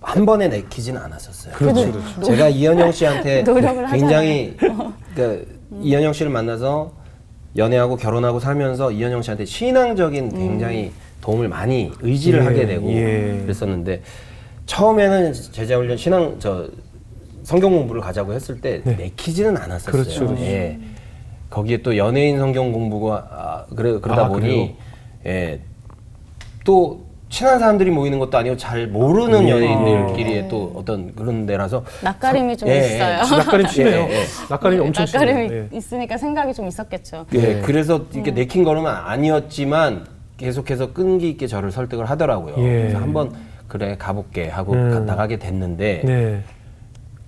한 번에 내키지는 않았었어요. 그렇죠, 그렇죠. 제가 이현영 씨한테 노력을 굉장히 그러니까 이현영 씨를 만나서 연애하고 결혼하고 살면서 이현영 씨한테 신앙적인 굉장히 도움을 많이 의지를 예, 하게 되고 예. 그랬었는데 처음에는 제자훈련 성경 공부를 가자고 했을 때 내키지는 않았었어요. 그렇죠, 그렇죠. 예. 거기에 또 연예인 성경 공부가 그러다 보니 또 친한 사람들이 모이는 것도 아니고 잘 모르는 연예인들끼리의 또 어떤 그런 데라서 낯가림이 좀 있어요. 낯가림 심해요. 예, 예. 낯가림이 엄청 심해요. 낯가림이 예. 있으니까 생각이 좀 있었겠죠. 예, 그래서 이렇게 내킨 걸음은 아니었지만 계속해서 끈기 있게 저를 설득을 하더라고요. 예. 그래서 한번 그래 가볼게 하고 나가게 됐는데 네.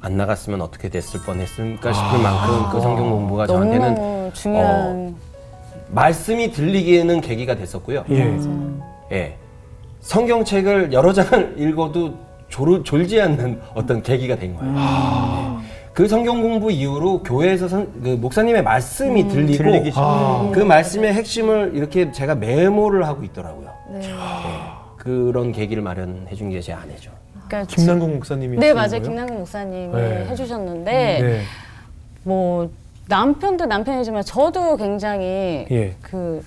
안 나갔으면 어떻게 됐을 뻔했을까 싶을 만큼 그 성경 공부가 저한테는 너무너무 중요한 말씀이 들리기에는 계기가 됐었고요. 예. 예. 성경책을 여러 장을 읽어도 졸지 않는 어떤 계기가 된 거예요. 그 성경 공부 이후로 교회에서 그 목사님의 말씀이 들리고 들리기 그 말씀의 핵심을 이렇게 제가 메모를 하고 있더라고요. 네. 그런 계기를 마련해 준 게 제 아내죠. 그러니까 김남국 목사님이 네, 하시는 맞아요. 거예요? 김남국 목사님이 네. 해주셨는데 네. 뭐 남편도 남편이지만 저도 굉장히 예. 그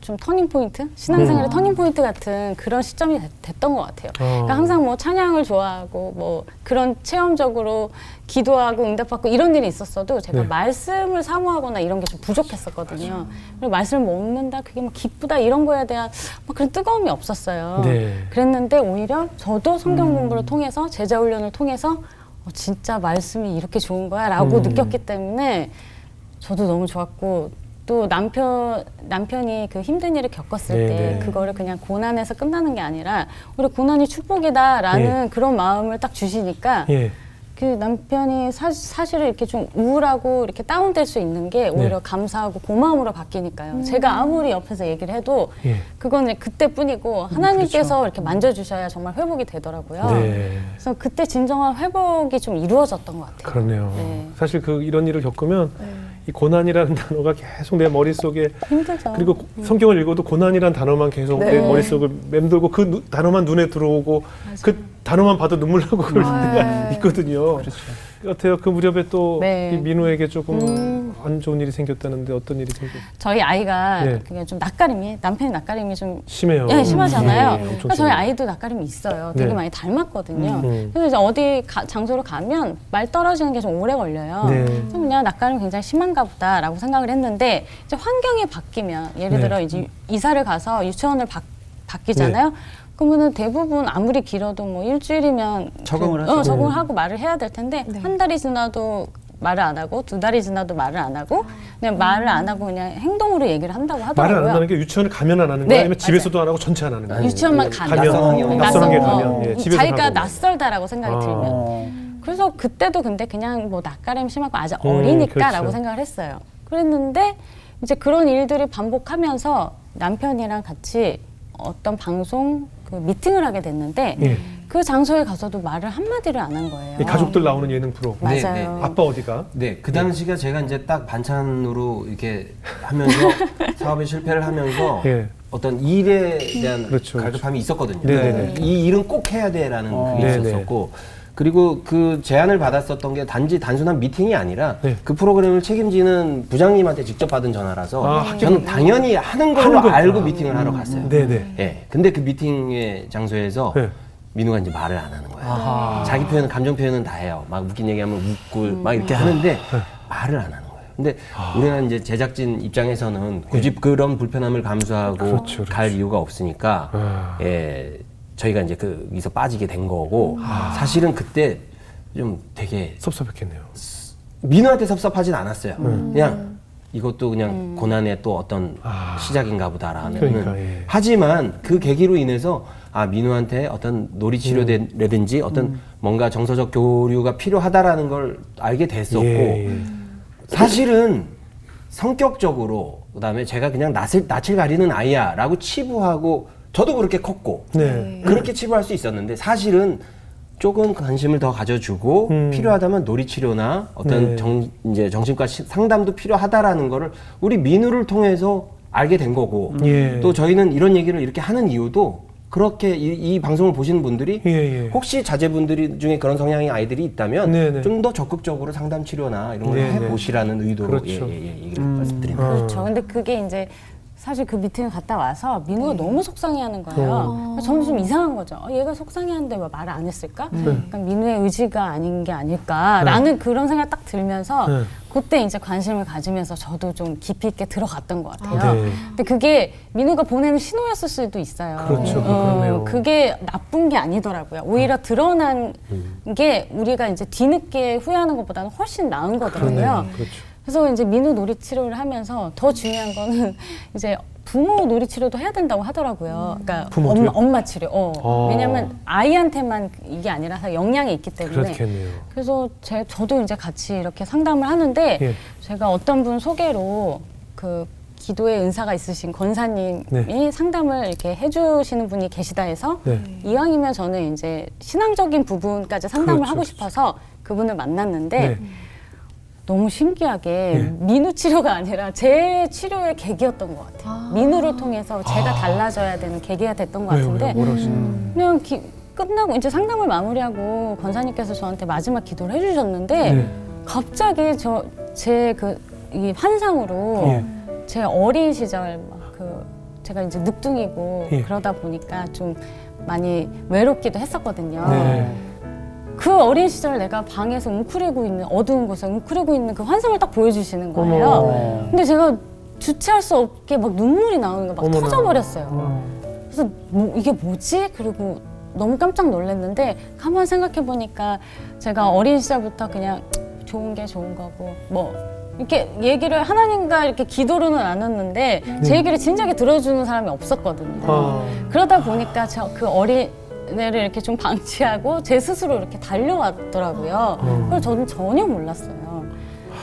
좀 터닝 포인트, 신앙생활의 터닝 포인트 같은 그런 시점이 됐던 것 같아요. 그러니까 항상 뭐 찬양을 좋아하고 뭐 그런 체험적으로 기도하고 응답받고 이런 일이 있었어도 제가 네. 말씀을 사모하거나 이런 게 좀 부족했었거든요. 그리고 말씀을 먹는다, 그게 막 기쁘다 이런 거에 대한 막 그런 뜨거움이 없었어요. 네. 그랬는데 오히려 저도 성경 공부를 통해서 제자 훈련을 통해서 진짜 말씀이 이렇게 좋은 거야 라고 느꼈기 때문에 저도 너무 좋았고 또 남편이 그 힘든 일을 겪었을 네, 때 네. 그거를 그냥 고난에서 끝나는 게 아니라 우리 고난이 축복이다라는 예. 그런 마음을 딱 주시니까 예. 그 남편이 사실은 이렇게 좀 우울하고 이렇게 다운될 수 있는 게 오히려 네. 감사하고 고마움으로 바뀌니까요. 제가 아무리 옆에서 얘기를 해도 예. 그거는 그때뿐이고 하나님께서 이렇게 만져주셔야 정말 회복이 되더라고요. 네. 그래서 그때 진정한 회복이 좀 이루어졌던 것 같아요. 그렇네요. 네. 사실 이런 일을 겪으면 이 고난이라는 단어가 계속 내 머릿속에 힘들죠. 그리고 성경을 읽어도 고난이라는 단어만 계속 네. 내 머릿속을 맴돌고 그 단어만 눈에 들어오고 그 단어만 봐도 눈물 나고 그럴 때가 있거든요. 그렇죠. 같아요. 그 무렵에 또 네. 이 민우에게 조금 안 좋은 일이 생겼다는데 어떤 일이 생겼어요? 저희 아이가 네. 그냥 좀 남편이 낯가림이 좀 심해요. 예, 심하잖아요. 엄청 그래서 저희 심해요. 아이도 낯가림이 있어요. 되게 네. 많이 닮았거든요. 음. 그래서 이제 어디 장소로 가면 말 떨어지는 게 좀 오래 걸려요. 네. 그래서 그냥 낯가림 굉장히 심한가 보다라고 생각을 했는데 이제 환경이 바뀌면 예를 네. 들어 이제 이사를 가서 유치원을 바뀌잖아요. 그러면은 대부분 아무리 길어도 뭐 일주일이면 적응을 하죠. 적응을 하고 말을 해야 될 텐데 한 달이 지나도 말을 안 하고 2달이 지나도 말을 안 하고 그냥 말을 안 하고 그냥 행동으로 얘기를 한다고 하더라고요. 말을 안 한다는 게 유치원을 가면 안 하는 네, 거야? 아니면 맞아요. 집에서도 안 하고 전체 안 하는 거야? 유치원만 가면, 가면 낯선 환경에 낯선 가면, 예, 집에서 자기가 하고. 낯설다라고 생각이 아. 들면 어. 그래서 그때도 근데 그냥 뭐 낯가림 심하고 아직 어리니까라고 그렇죠. 생각을 했어요. 그랬는데 이제 그런 일들이 반복하면서 남편이랑 같이 어떤 방송 그 미팅을 하게 됐는데 예. 그 장소에 가서도 말을 한마디를 안 한 거예요. 이 가족들 나오는 예능 프로. 네, 맞아요. 네. 아빠 어디가? 네, 그 당시가 제가 이제 딱 반찬으로 이렇게 하면서 사업에 실패를 하면서 예. 어떤 일에 대한 그렇죠, 갈급함이 있었거든요. 네네네. 이 일은 꼭 해야 돼라는 그게 네네. 있었었고, 그리고 그 제안을 받았었던 게 단순한 미팅이 아니라 네. 그 프로그램을 책임지는 부장님한테 직접 받은 전화라서 아, 저는 당연히 하는 걸로 하는 거구나. 알고 미팅을 하러 갔어요. 네네. 예. 근데 그 미팅의 장소에서 네. 민우가 이제 말을 안 하는 거예요. 아하. 자기 표현, 감정 표현은 다 해요. 막 웃긴 얘기하면 웃고 막 이렇게 하는데 말을 안 하는 거예요. 근데 우리는 이제 제작진 입장에서는 굳이 그런 불편함을 감수하고 그렇죠, 갈 이유가 없으니까 아. 예, 저희가 이제 거기서 빠지게 된 거고 사실은 그때 좀 되게 섭섭했겠네요. 민우한테 섭섭하진 않았어요. 그냥 이것도 그냥 고난의 또 어떤 시작인가 보다라는. 그러니까, 예. 하지만 그 계기로 인해서 민우한테 어떤 놀이치료라든지 어떤 뭔가 정서적 교류가 필요하다라는 걸 알게 됐었고 예. 사실은 성격적으로 그다음에 제가 그냥 낯을 가리는 아이야라고 치부하고 저도 그렇게 컸고 네. 그렇게 치부할 수 있었는데 사실은 조금 관심을 더 가져주고 필요하다면 놀이치료나 어떤 네. 이제 정신과 상담도 필요하다라는 거를 우리 민우를 통해서 알게 된 거고 예. 또 저희는 이런 얘기를 이렇게 하는 이유도 그렇게 이 방송을 보시는 분들이 예. 혹시 자제분들이 중에 그런 성향의 아이들이 있다면 네네. 좀 더 적극적으로 상담 치료나 이런 걸 네네. 해보시라는 의도로 그렇죠. 얘기를 말씀드립니다. 그렇죠. 근데 그게 이제 사실 그 미팅을 갔다 와서 민우가 너무 속상해하는 거예요. 저는 좀 이상한 거죠. 얘가 속상해하는데 왜 말을 안 했을까? 그러니까 민우의 의지가 아닌 게 아닐까라는 그런 생각 딱 들면서 네. 그때 이제 관심을 가지면서 저도 좀 깊이 있게 들어갔던 것 같아요. 네. 근데 그게 민우가 보내는 신호였을 수도 있어요. 그렇죠. 그렇네요. 그게 나쁜 게 아니더라고요. 오히려 드러난 게 우리가 이제 뒤늦게 후회하는 것보다는 훨씬 나은 거거든요. 그러네요. 그렇죠. 그래서 이제 민우 놀이치료를 하면서 더 중요한 거는 이제 부모 놀이치료도 해야 된다고 하더라고요. 그러니까 부모도요? 엄마 치료. 아. 왜냐하면 아이한테만 이게 아니라서 영향이 있기 때문에. 그렇겠네요. 그래서 저도 이제 같이 이렇게 상담을 하는데 예. 제가 어떤 분 소개로 그 기도의 은사가 있으신 권사님이 네. 상담을 이렇게 해주시는 분이 계시다 해서 네. 이왕이면 저는 이제 신앙적인 부분까지 상담을 그렇죠, 하고 그렇죠. 싶어서 그 그분을 만났는데 네. 너무 신기하게 예. 민우 치료가 아니라 제 치료의 계기였던 것 같아요. 민우를 통해서 제가 달라져야 되는 계기가 됐던 것 왜요? 같은데 뭐라 하시나요? 그냥 끝나고 이제 상담을 마무리하고 권사님께서 저한테 마지막 기도를 해주셨는데 네. 갑자기 이 환상으로 예. 제 어린 시절 제가 이제 늑둥이고 예. 그러다 보니까 좀 많이 외롭기도 했었거든요. 네. 그 어린 시절 내가 방에서 웅크리고 있는 어두운 곳에 웅크리고 있는 그 환상을 딱 보여주시는 거예요. 어머. 근데 제가 주체할 수 없게 막 눈물이 나오는 거 막 어머나. 터져버렸어요. 그래서 이게 뭐지? 그리고 너무 깜짝 놀랐는데 가만 생각해 보니까 제가 어린 시절부터 그냥 좋은 게 좋은 거고 뭐 이렇게 얘기를 하나님과 이렇게 기도로는 나눴는데 제 얘기를 진작에 들어주는 사람이 없었거든요. 그러다 보니까 그 어린애를 이렇게 좀 방치하고 제 스스로 이렇게 달려왔더라고요. 그래서 저는 전혀 몰랐어요.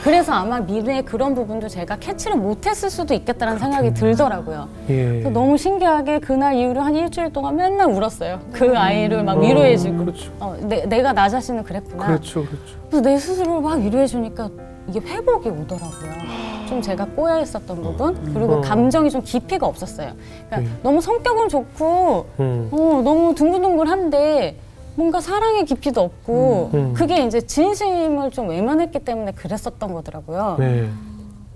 그래서 아마 민우의 그런 부분도 제가 캐치를 못했을 수도 있겠다는 생각이 들더라고요. 예. 그래서 너무 신기하게 그날 이후로 한 일주일 동안 맨날 울었어요. 그 아이를 막 위로해주고 그렇죠. 내가 나 자신은 그랬구나. 그렇죠. 그래서 내 스스로를 막 위로해주니까 이게 회복이 오더라고요. 좀 제가 꼬여 있었던 부분 그리고 감정이 좀 깊이가 없었어요. 그러니까 너무 성격은 좋고 너무 둥글둥글한데 뭔가 사랑의 깊이도 없고 그게 이제 진심을 좀 외면했기 때문에 그랬었던 거더라고요. 네.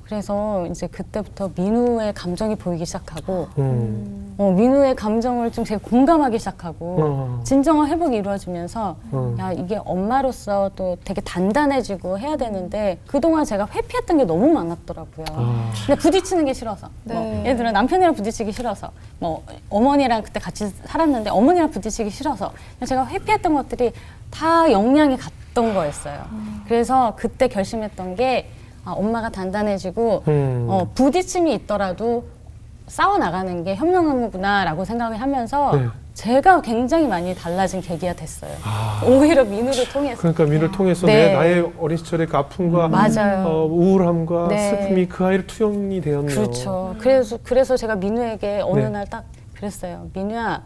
그래서 이제 그때부터 민우의 감정이 보이기 시작하고 민우의 감정을 좀 제가 공감하기 시작하고 진정한 회복이 이루어지면서 야 이게 엄마로서 또 되게 단단해지고 해야 되는데 그동안 제가 회피했던 게 너무 많았더라고요. 근데 부딪히는 게 싫어서 뭐 예를 들어 남편이랑 부딪히기 싫어서 뭐 어머니랑 그때 같이 살았는데 어머니랑 부딪히기 싫어서 제가 회피했던 것들이 다 영향이 갔던 거였어요. 그래서 그때 결심했던 게 엄마가 단단해지고 부딪힘이 있더라도 싸워나가는 게 현명한구나라고 생각을 하면서 네. 제가 굉장히 많이 달라진 계기가 됐어요. 오히려 민우를 통해서. 그러니까 민우를 통해서 네. 나의 어린 시절의 그 아픔과 맞아요. 우울함과 네. 슬픔이 그 아이를 투영이 되었네요. 그렇죠. 그래서 제가 민우에게 어느 네. 날 딱 그랬어요. 민우야,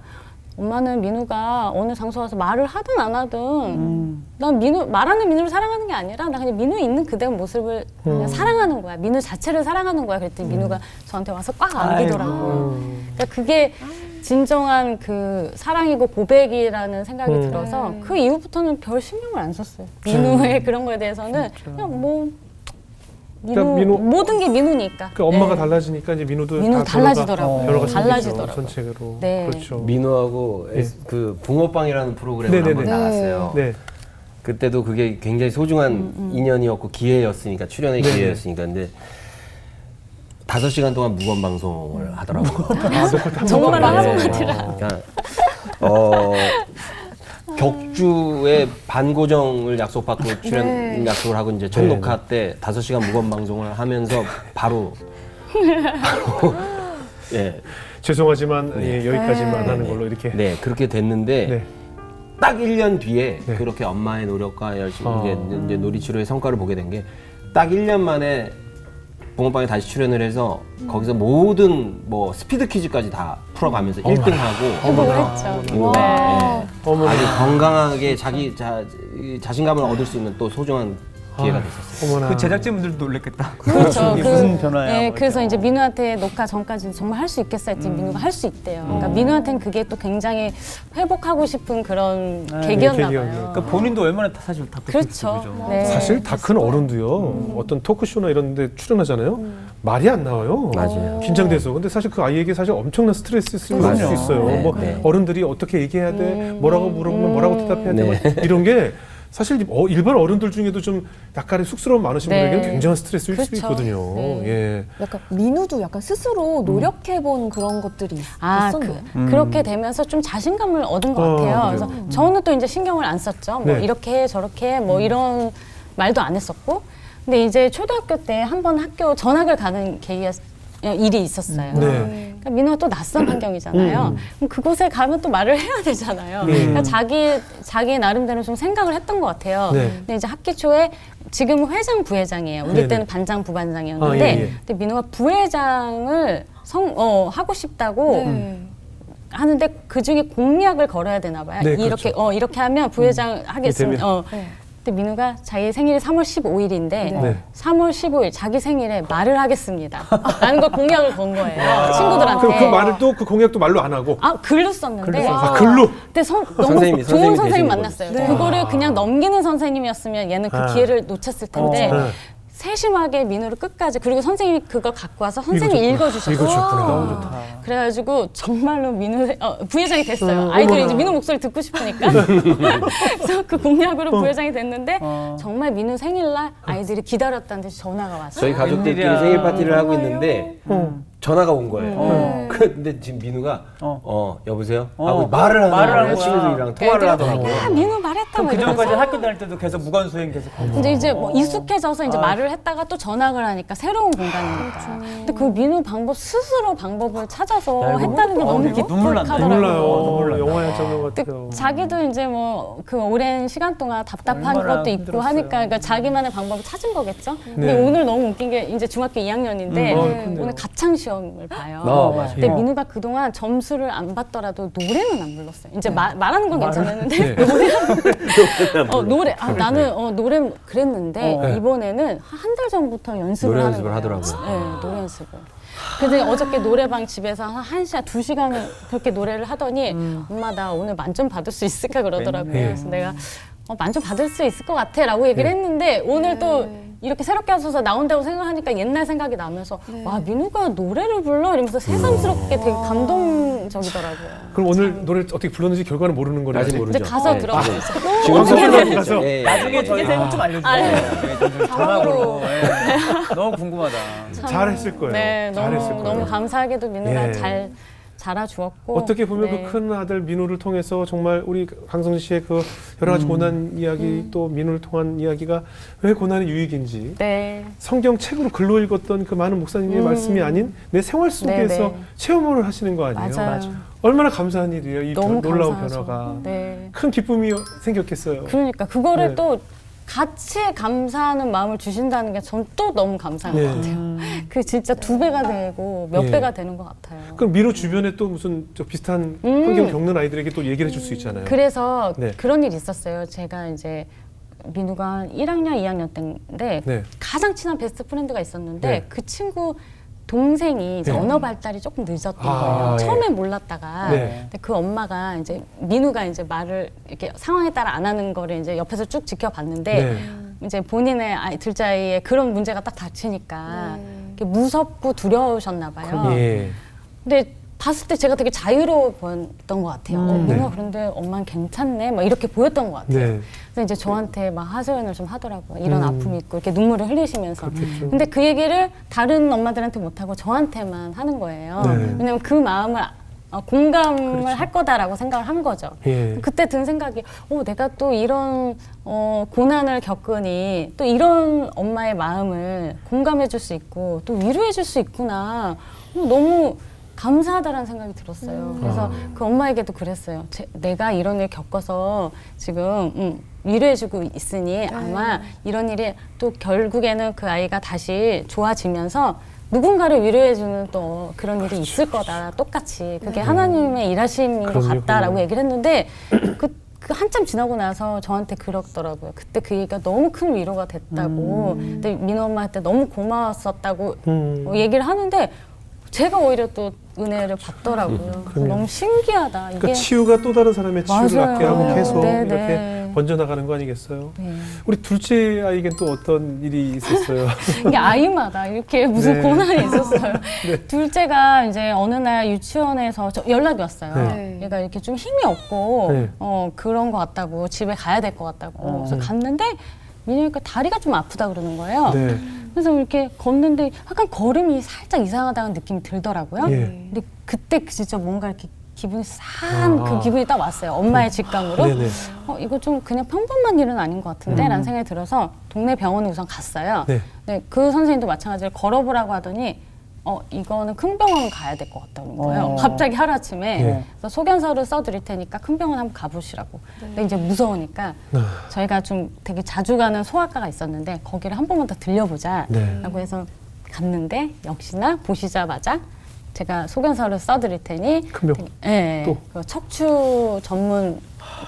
엄마는 민우가 어느 장소 가서 말을 하든 안 하든 난 말하는 민우를 사랑하는 게 아니라 나 그냥 민우 있는 그대 모습을 그냥 사랑하는 거야. 민우 자체를 사랑하는 거야. 그랬더니 민우가 저한테 와서 꽉 안기더라고요. 그러니까 그게 진정한 그 사랑이고 고백이라는 생각이 들어서 그 이후부터는 별 신경을 안 썼어요. 민우의 그런 거에 대해서는 그냥 뭐 그러니까 모든 게 민우니까. 그 엄마가 네. 달라지니까 이제 민우도 민우 다 달라지더라고요. 변화가 달라지더라고요. 생기죠, 전체로. 네. 그렇죠. 민우하고 네. 그 붕어빵이라는 프로그램을 네네네. 한번 나갔어요. 네. 그때도 그게 굉장히 소중한 인연이었고 기회였으니까 출연의 네네. 기회였으니까 근데 5시간 동안 무건 방송을 하더라고요. 정말 네. 한마디라. 그러니까 격주에 반고정을 약속받고 출연 약속을 하고 이제 첫 네. 녹화 때 5시간 무건 방송을 하면서 바로 예. 죄송하지만 네. 예, 여기까지만 네. 하는 걸로 이렇게. 네, 그렇게 됐는데 네. 딱 1년 뒤에 네. 그렇게 엄마의 노력과 열심히 아. 이제 놀이치료의 성과를 보게 된 게 딱 1년 만에 붕어빵에 다시 출연을 해서 거기서 모든 뭐 스피드 퀴즈까지 다 풀어가면서 1등하고 행복을 했죠. 민우가 어머나. 아주 건강하게 자신감을 얻을 수 있는 또 소중한 기회가 됐었어요. 어머나. 그 제작진분들도 놀랬겠다. 그렇죠. 이게 무슨 변화야? 네, 뭐 그래서 이렇게. 이제 민우한테 녹화 전까지 정말 할 수 있겠어 했더니 민우가 할 수 있대요. 그러니까 민우한테는 그게 또 굉장히 회복하고 싶은 그런 계기였나 계기였네요. 봐요. 그러니까 본인도 얼마나 사실 답답했겠어요. 그렇죠. 그죠? 네. 사실 다 큰 어른도요. 어떤 토크쇼나 이런 데 출연하잖아요. 말이 안 나와요. 맞아요. 긴장돼서. 근데 사실 그 아이에게 사실 엄청난 스트레스를 줄 수 맞아요. 있어요. 네, 뭐 네. 어른들이 어떻게 얘기해야 돼? 뭐라고 물어보면 뭐라고 대답해야 돼? 네. 뭐 이런 게 사실 일반 어른들 중에도 좀 약간의 쑥스러움 많으신 네. 분에게는 굉장한 스트레스일 수 그렇죠. 있거든요. 네. 예. 약간 민우도 약간 스스로 노력해본 그런 것들이 있었나요? 그렇게 되면서 좀 자신감을 얻은 것 같아요. 그래서 저는 또 이제 신경을 안 썼죠. 뭐 네. 이렇게 해, 저렇게 해, 뭐 이런 말도 안 했었고. 근데 이제 초등학교 때 한 번 학교 전학을 가는 일이 있었어요. 네. 그러니까 민우가 또 낯선 환경이잖아요. 그럼 그곳에 가면 또 말을 해야 되잖아요. 그러니까 자기 나름대로 좀 생각을 했던 것 같아요. 네. 근데 이제 학기 초에 지금은 회장 부회장이에요. 우리 네네. 때는 반장 부반장이었는데, 아, 예, 예. 근데 민우가 부회장을 하고 싶다고 네. 하는데 그 중에 공약을 걸어야 되나 봐요. 네, 이렇게 그렇죠. 이렇게 하면 부회장 하겠습니다. 되면. 근데 근데 민우가 자기 생일이 3월 15일인데 네. 3월 15일 자기 생일에 말을 하겠습니다. 라는 걸 공약을 건 거예요. 친구들한테. 그럼 그 말을 또 그 공약도 말로 안 하고. 아, 글로 썼는데. 아, 글로. 근데 너무 선생님이 좋은 선생님 계시는 만났어요. 네. 그거를 그냥 넘기는 선생님이었으면 얘는 그 아. 기회를 놓쳤을 텐데 네. 세심하게 민우를 끝까지 그리고 선생님이 그걸 갖고 와서 선생님이 읽어주셨어요. 읽어주셨구나. 너무 좋다. 그래가지고 정말로 민우 부회장이 됐어요. 아이들이 어머나. 이제 민우 목소리 듣고 싶으니까 그래서 그 공약으로 부회장이 됐는데 정말 민우 생일날 아이들이 기다렸다는 듯이 전화가 왔어요. 저희 가족들끼리 웬일이야. 생일 파티를 하고 있는데 전화가 온 거예요. 음. 근데 지금 민우가 여보세요? 어. 하고 말을 말을 하는 하는 거야. 친구들이랑 애들이 통화를 하더라고. 야, 민우 말했다 그럼 뭐 그 전까지 이러면서 학교 다닐 때도 계속 무관수행 계속 하고. 근데 이제 뭐 익숙해져서 이제 말을 했다가 또 전학을 하니까 새로운 공간이니까. 근데 그 민우 스스로 방법을 찾아서 야, 이거 했다는 게 너무 이게 눈물 난다. 기특하더라고요. 몰라요. 눈물 난다. 영화의 장면 근데 같아요. 자기도 이제 뭐 그 오랜 시간 동안 답답한 얼마나 것도 있고 힘들었어요. 하니까 그러니까 자기만의 방법을 찾은 거겠죠. 근데 네. 오늘 너무 웃긴 게 이제 중학교 2학년인데 큰데요. 오늘 가창 시험을 봐요. 맞아요. 근데 민우가 그동안 점수를 안 받더라도 노래는 안 불렀어요. 이제 말하는 건 괜찮았는데 네. 노래 나는 노래 그랬는데 어. 이번에는 한 달 전부터 연습을 노래 하는 연습을 거예요. 하더라고요. 네, 노래 연습을. 근데 어저께 노래방 집에서 한 1시간, 2시간을 그렇게 노래를 하더니 엄마 나 오늘 만점 받을 수 있을까 그러더라고요. 네. 그래서 내가 만점 받을 수 있을 것 같아 라고 얘기를 했는데 오늘 또 이렇게 새롭게 하셔서 나온다고 생각하니까 옛날 생각이 나면서 와 민우가 노래를 불러 이러면서 새삼스럽게 되게 감동적이더라고요. 그럼 오늘 노래 어떻게 불렀는지 결과는 모르는 거네요. 아직 모르죠. 근데 가서 네. 들어보세요. 지금 어떻게 소개해 가서? 주시죠. 예, 예. 나중에 저희 좀 알려주세요. 네, 전화로. 예. 너무 궁금하다. 잘했을 거예요. 네, 잘했을 너무 거예요. 감사하게도 민우가 예. 잘 자라주었고 어떻게 보면 네. 그 큰 아들 민우를 통해서 정말 우리 강성진 씨의 그 여러 가지 고난 이야기 또 민우를 통한 이야기가 왜 고난의 유익인지 네. 성경 책으로 글로 읽었던 그 많은 목사님의 말씀이 아닌 내 생활 속에서 네, 네. 체험을 하시는 거 아니에요? 맞아요. 얼마나 감사한 일이에요. 이 너무 놀라운 감사하죠. 변화가. 네. 큰 기쁨이 생겼겠어요. 그러니까 그거를 네. 또 같이 감사하는 마음을 주신다는 게 전 또 너무 감사한 네. 것 같아요. 그 진짜 2배가 되고 몇 네. 배가 되는 것 같아요. 그럼 민우 주변에 또 무슨 저 비슷한 환경 겪는 아이들에게 또 얘기를 해줄 수 있잖아요. 그래서 네. 그런 일이 있었어요. 제가 이제 민우가 1학년, 2학년 때인데 네. 가장 친한 베스트 프렌드가 있었는데 네. 그 친구 동생이 이제 네. 언어 발달이 조금 늦었던 아, 거예요. 예. 처음엔 몰랐다가 네. 근데 그 엄마가 이제 민우가 이제 말을 이렇게 상황에 따라 안 하는 거를 이제 옆에서 쭉 지켜봤는데 네. 이제 본인의 둘째 아이의 그런 문제가 딱 닥치니까 이렇게 무섭고 두려우셨나 봐요. 예. 근데 봤을 때 제가 되게 자유로워 보였던 것 같아요. 민우가 네. 그런데 엄마는 괜찮네, 막 이렇게 보였던 것 같아요. 네. 그래서 이제 저한테 막 하소연을 좀 하더라고요. 이런 아픔이 있고 이렇게 눈물을 흘리시면서. 그렇겠죠. 근데 그 얘기를 다른 엄마들한테 못하고 저한테만 하는 거예요. 네. 왜냐면 그 마음을 공감을 할 거다라고 생각을 한 거죠. 예. 그때 든 생각이 내가 또 이런 고난을 겪으니 또 이런 엄마의 마음을 공감해 줄 수 있고 또 위로해 줄 수 있구나. 너무 감사하다라는 생각이 들었어요. 그래서 그 엄마에게도 그랬어요. 내가 이런 일 겪어서 지금 위로해주고 있으니 아마 이런 일이 또 결국에는 그 아이가 다시 좋아지면서 누군가를 위로해주는 또 그런 일이 있을 거다. 똑같이. 그게 하나님의 일하심인 것 그럼요, 같다라고 그럼요. 얘기를 했는데 그 한참 지나고 나서 저한테 그러더라고요. 그때 그 얘기가 너무 큰 위로가 됐다고. 근데 민호 엄마한테 너무 고마웠었다고 얘기를 하는데 제가 오히려 또 은혜를 받더라고요. 그래서 너무 신기하다. 그러니까 이게 치유가 또 다른 사람의 치유를 맞아요. 받게 하고 계속 네, 이렇게 네. 번져나가는 거 아니겠어요? 네. 우리 둘째 아이겐 또 어떤 일이 있었어요? 이게 아이마다 이렇게 무슨 네. 고난이 있었어요. 둘째가 이제 어느 날 유치원에서 연락이 왔어요. 네. 얘가 이렇게 좀 힘이 없고 네. 그런 것 같다고 집에 가야 될 것 같다고. 그래서 갔는데 민우니까 다리가 좀 아프다 그러는 거예요. 네. 그래서 이렇게 걷는데 약간 걸음이 살짝 이상하다는 느낌이 들더라고요. 예. 근데 그때 진짜 뭔가 이렇게 기분이 싸한 아. 그 기분이 딱 왔어요. 엄마의 직감으로. 네네. 이거 좀 그냥 평범한 일은 아닌 것 같은데 라는 생각이 들어서 동네 병원에 우선 갔어요. 네. 네, 그 선생님도 마찬가지로 걸어보라고 하더니 이거는 큰 병원 가야 될 것 같다는 거예요. 갑자기 하루아침에. 네. 그래서 소견서를 써드릴 테니까 큰 병원 한번 가보시라고. 근데 이제 무서우니까 저희가 좀 되게 자주 가는 소아과가 있었는데 거기를 한 번만 더 들려보자 네. 라고 해서 갔는데 역시나 보시자마자 제가 소견서를 써드릴 테니 큰 병. 네, 또? 그 척추 전문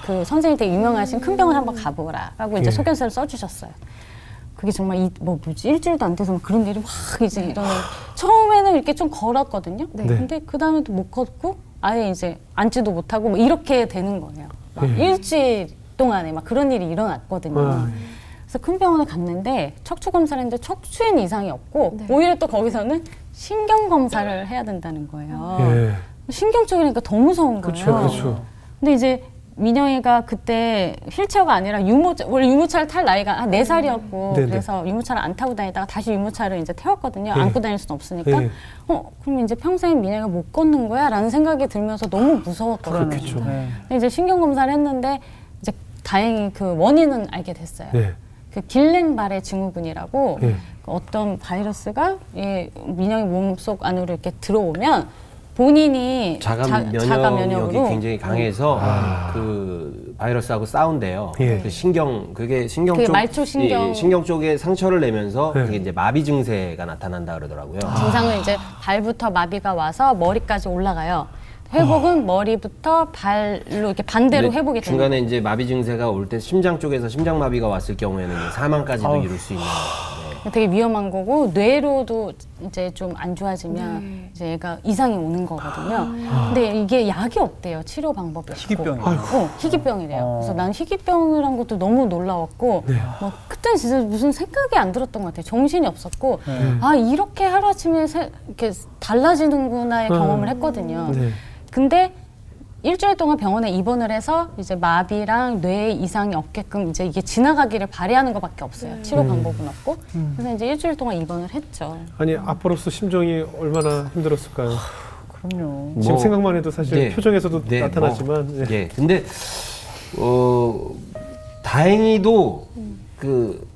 그 선생님 되게 유명하신 큰 병을 한번 가보라라고 이제 예. 소견서를 써주셨어요. 그게 정말 일주일도 안 돼서 막 그런 일이 막 이제 일어나. 처음에는 이렇게 좀 걸었거든요. 네. 근데 그 다음에도 못 걷고 아예 이제 앉지도 못하고 뭐 이렇게 되는 거예요. 막 예. 일주일 동안에 막 그런 일이 일어났거든요. 아, 그래서 큰 병원에 갔는데 척추 검사를 했는데 척추에는 이상이 없고 네. 오히려 또 거기서는 신경 검사를 해야 된다는 거예요. 예. 신경 쪽이니까 더 무서운 그렇죠, 거예요. 그렇죠. 근데 이제 민영이가 그때 휠체어가 아니라 원래 유모차를 탈 나이가 한 4살이었고 네네. 그래서 유모차를 안 타고 다니다가 다시 유모차를 이제 태웠거든요. 예. 안고 다닐 수는 없으니까. 예. 그럼 이제 평생 민영이가 못 걷는 거야? 라는 생각이 들면서 너무 무서웠거든요. 그렇겠죠. 네. 근데 이제 신경 검사를 했는데 이제 다행히 그 원인은 알게 됐어요. 네. 그 길랭바레 증후군이라고 예. 그 어떤 바이러스가 민영이 몸속 안으로 이렇게 들어오면 본인이 자가 자가 면역력이 면역으로 굉장히 강해서 아. 그 바이러스하고 싸운대요. 예. 그 신경 그게 신경 그게 쪽 말초 신경. 예, 신경 쪽에 상처를 내면서 네. 그게 이제 마비 증세가 나타난다 그러더라고요. 증상은 이제 발부터 마비가 와서 머리까지 올라가요. 회복은 머리부터 발로 이렇게 반대로 근데 회복이 되는 중간에 거예요. 이제 마비 증세가 올 때 심장 쪽에서 심장 마비가 왔을 경우에는 이제 사망까지도 아우. 이룰 수 있는. 되게 위험한 거고 뇌로도 이제 좀 안 좋아지면 이제 얘가 이상이 오는 거거든요. 근데 이게 약이 없대요. 치료 방법이 없고. 희귀병이에요. 희귀병이래요. 그래서 난 희귀병이란 것도 너무 놀라웠고 뭐 그때는 진짜 무슨 생각이 안 들었던 것 같아요. 정신이 없었고 아 이렇게 하루아침에 이렇게 달라지는구나의 경험을 했거든요. 네. 근데 일주일 동안 병원에 입원을 해서 이제 마비랑 뇌 이상이 없게끔 이제 이게 지나가기를 바라는 것밖에 없어요. 치료 방법은 없고. 그래서 이제 일주일 동안 입원을 했죠. 아니 아빠로서 심정이 얼마나 힘들었을까요? 그럼요. 지금 뭐, 생각만 해도 사실 네. 표정에서도 네, 나타나지만 뭐, 예. 근데 다행히도 그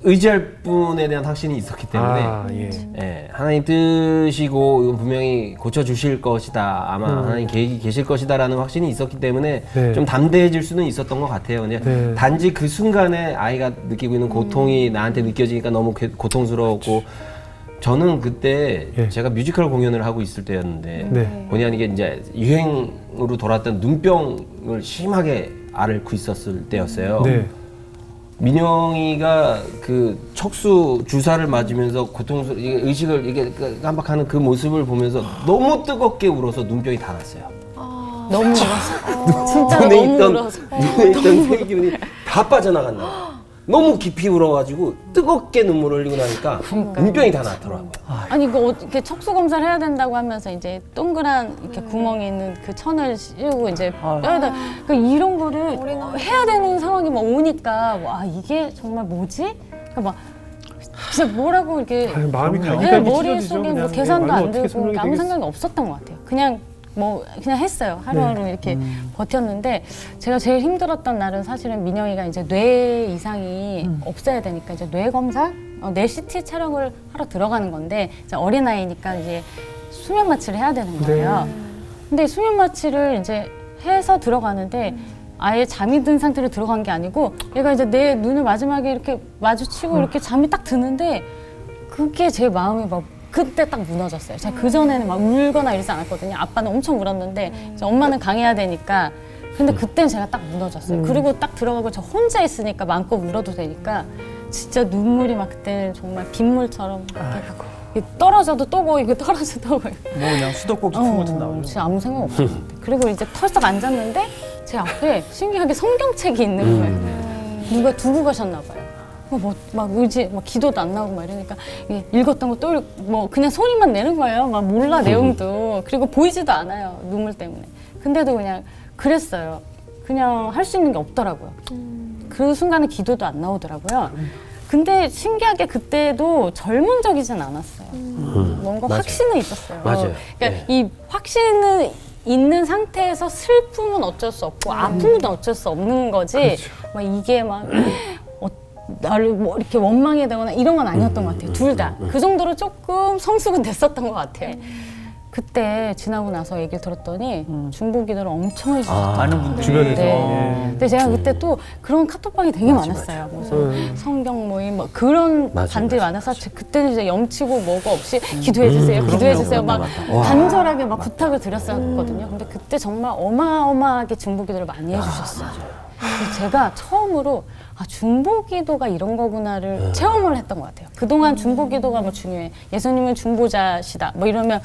의지할 분에 대한 확신이 있었기 때문에 아, 예. 예, 하나님 뜻이고 이건 분명히 고쳐 주실 것이다. 아마 하나님 계획이 계실 것이다라는 확신이 있었기 때문에 네. 좀 담대해질 수는 있었던 것 같아요. 근데 네. 단지 그 순간에 아이가 느끼고 있는 고통이 나한테 느껴지니까 너무 고통스러웠고 저는 그때 예. 제가 뮤지컬 공연을 하고 있을 때였는데 네. 본의 아니게 이제 유행으로 돌았던 눈병을 심하게 앓고 있었을 때였어요. 네. 민영이가 그 척수 주사를 맞으면서 이게 의식을 이게 깜빡하는 그 모습을 보면서 너무 뜨겁게 울어서 눈병이 다 났어요. 너무 울어서. 진짜 눈에 너무 있던 울어서. 눈에 있던 세균이 다 빠져나간다. 너무 깊이 울어가지고 뜨겁게 눈물을 흘리고 나니까 눈병이 다 났더라고요. 아니 이거 이렇게 척수 검사를 해야 된다고 하면서 이제 동그란 이렇게 구멍이 있는 그 천을 씌우고 이제 뼈에다 그러니까 이런 거를 해야 되는 상황이 막 오니까 와 이게 정말 뭐지? 그러니까 막 진짜 뭐라고 이렇게 아유, 마음이 네, 갈기갈기 머릿속에 찢어지죠. 뭐 그냥. 계산도 말로 안 어떻게 되고 설명이 아무 되겠어. 생각이 없었던 것 같아요. 그냥 했어요. 하루하루 이렇게 버텼는데 제가 제일 힘들었던 날은 사실은 민영이가 이제 뇌 이상이 없어야 되니까 이제 뇌 검사, 뇌 CT 촬영을 하러 들어가는 건데 이제 어린아이니까 이제 수면 마취를 해야 되는 거예요. 근데 수면 마취를 이제 해서 들어가는데 아예 잠이 든 상태로 들어간 게 아니고 얘가 이제 내 눈을 마지막에 이렇게 마주치고 이렇게 잠이 딱 드는데 그게 제 마음이 막 그때 딱 무너졌어요. 제가 그전에는 막 울거나 이러지 않았거든요. 아빠는 엄청 울었는데 이제 엄마는 강해야 되니까 근데 그때는 제가 딱 무너졌어요. 그리고 딱 들어가고 저 혼자 있으니까 마음껏 울어도 되니까 진짜 눈물이 막 그때는 정말 빗물처럼 이렇게 떨어져도 또 고이고 떨어져도 또 고이고 뭐 그냥 수도꼭지 품 같은 나오죠. 진짜 아무 생각 없었어요. 그리고 이제 털썩 앉았는데 제 앞에 신기하게 성경책이 있는 거예요. 누가 두고 가셨나 봐요. 막 기도도 안 나오고 막 이러니까 읽었던 거 또 뭐 그냥 소리만 내는 거예요. 막 몰라 내용도. 그리고 보이지도 않아요. 눈물 때문에. 근데도 그냥 그랬어요. 그냥 할 수 있는 게 없더라고요. 그 순간에 기도도 안 나오더라고요. 근데 신기하게 그때도 젊은 적이진 않았어요. 뭔가 맞아요. 확신은 있었어요. 맞아요. 그러니까 이 확신은 있는 상태에서 슬픔은 어쩔 수 없고 아픔은 어쩔 수 없는 거지. 막 이게 막 나를 뭐 이렇게 원망이 되거나 이런 건 아니었던 것 같아요. 둘 다. 그 정도로 조금 성숙은 됐었던 것 같아요. 그때 지나고 나서 얘기를 들었더니 중보기도를 엄청 해주셨어요. 많은 분들이 주변에서. 네. 근데 제가 그때 또 그런 카톡방이 되게 많았어요. 그래서 성경 모임 뭐 그런 맞아, 반들이 맞아, 많아서 그때는 이제 염치고 뭐가 없이 기도해주세요, 기도해주세요 막 간절하게 막 부탁을 드렸었거든요. 근데 그때 정말 어마어마하게 중보기도를 많이 해주셨어요. 그래서 제가 처음으로 중보기도가 이런 거구나를 체험을 했던 것 같아요. 그동안 중보기도가 뭐 중요해. 예수님은 중보자시다. 뭐 이러면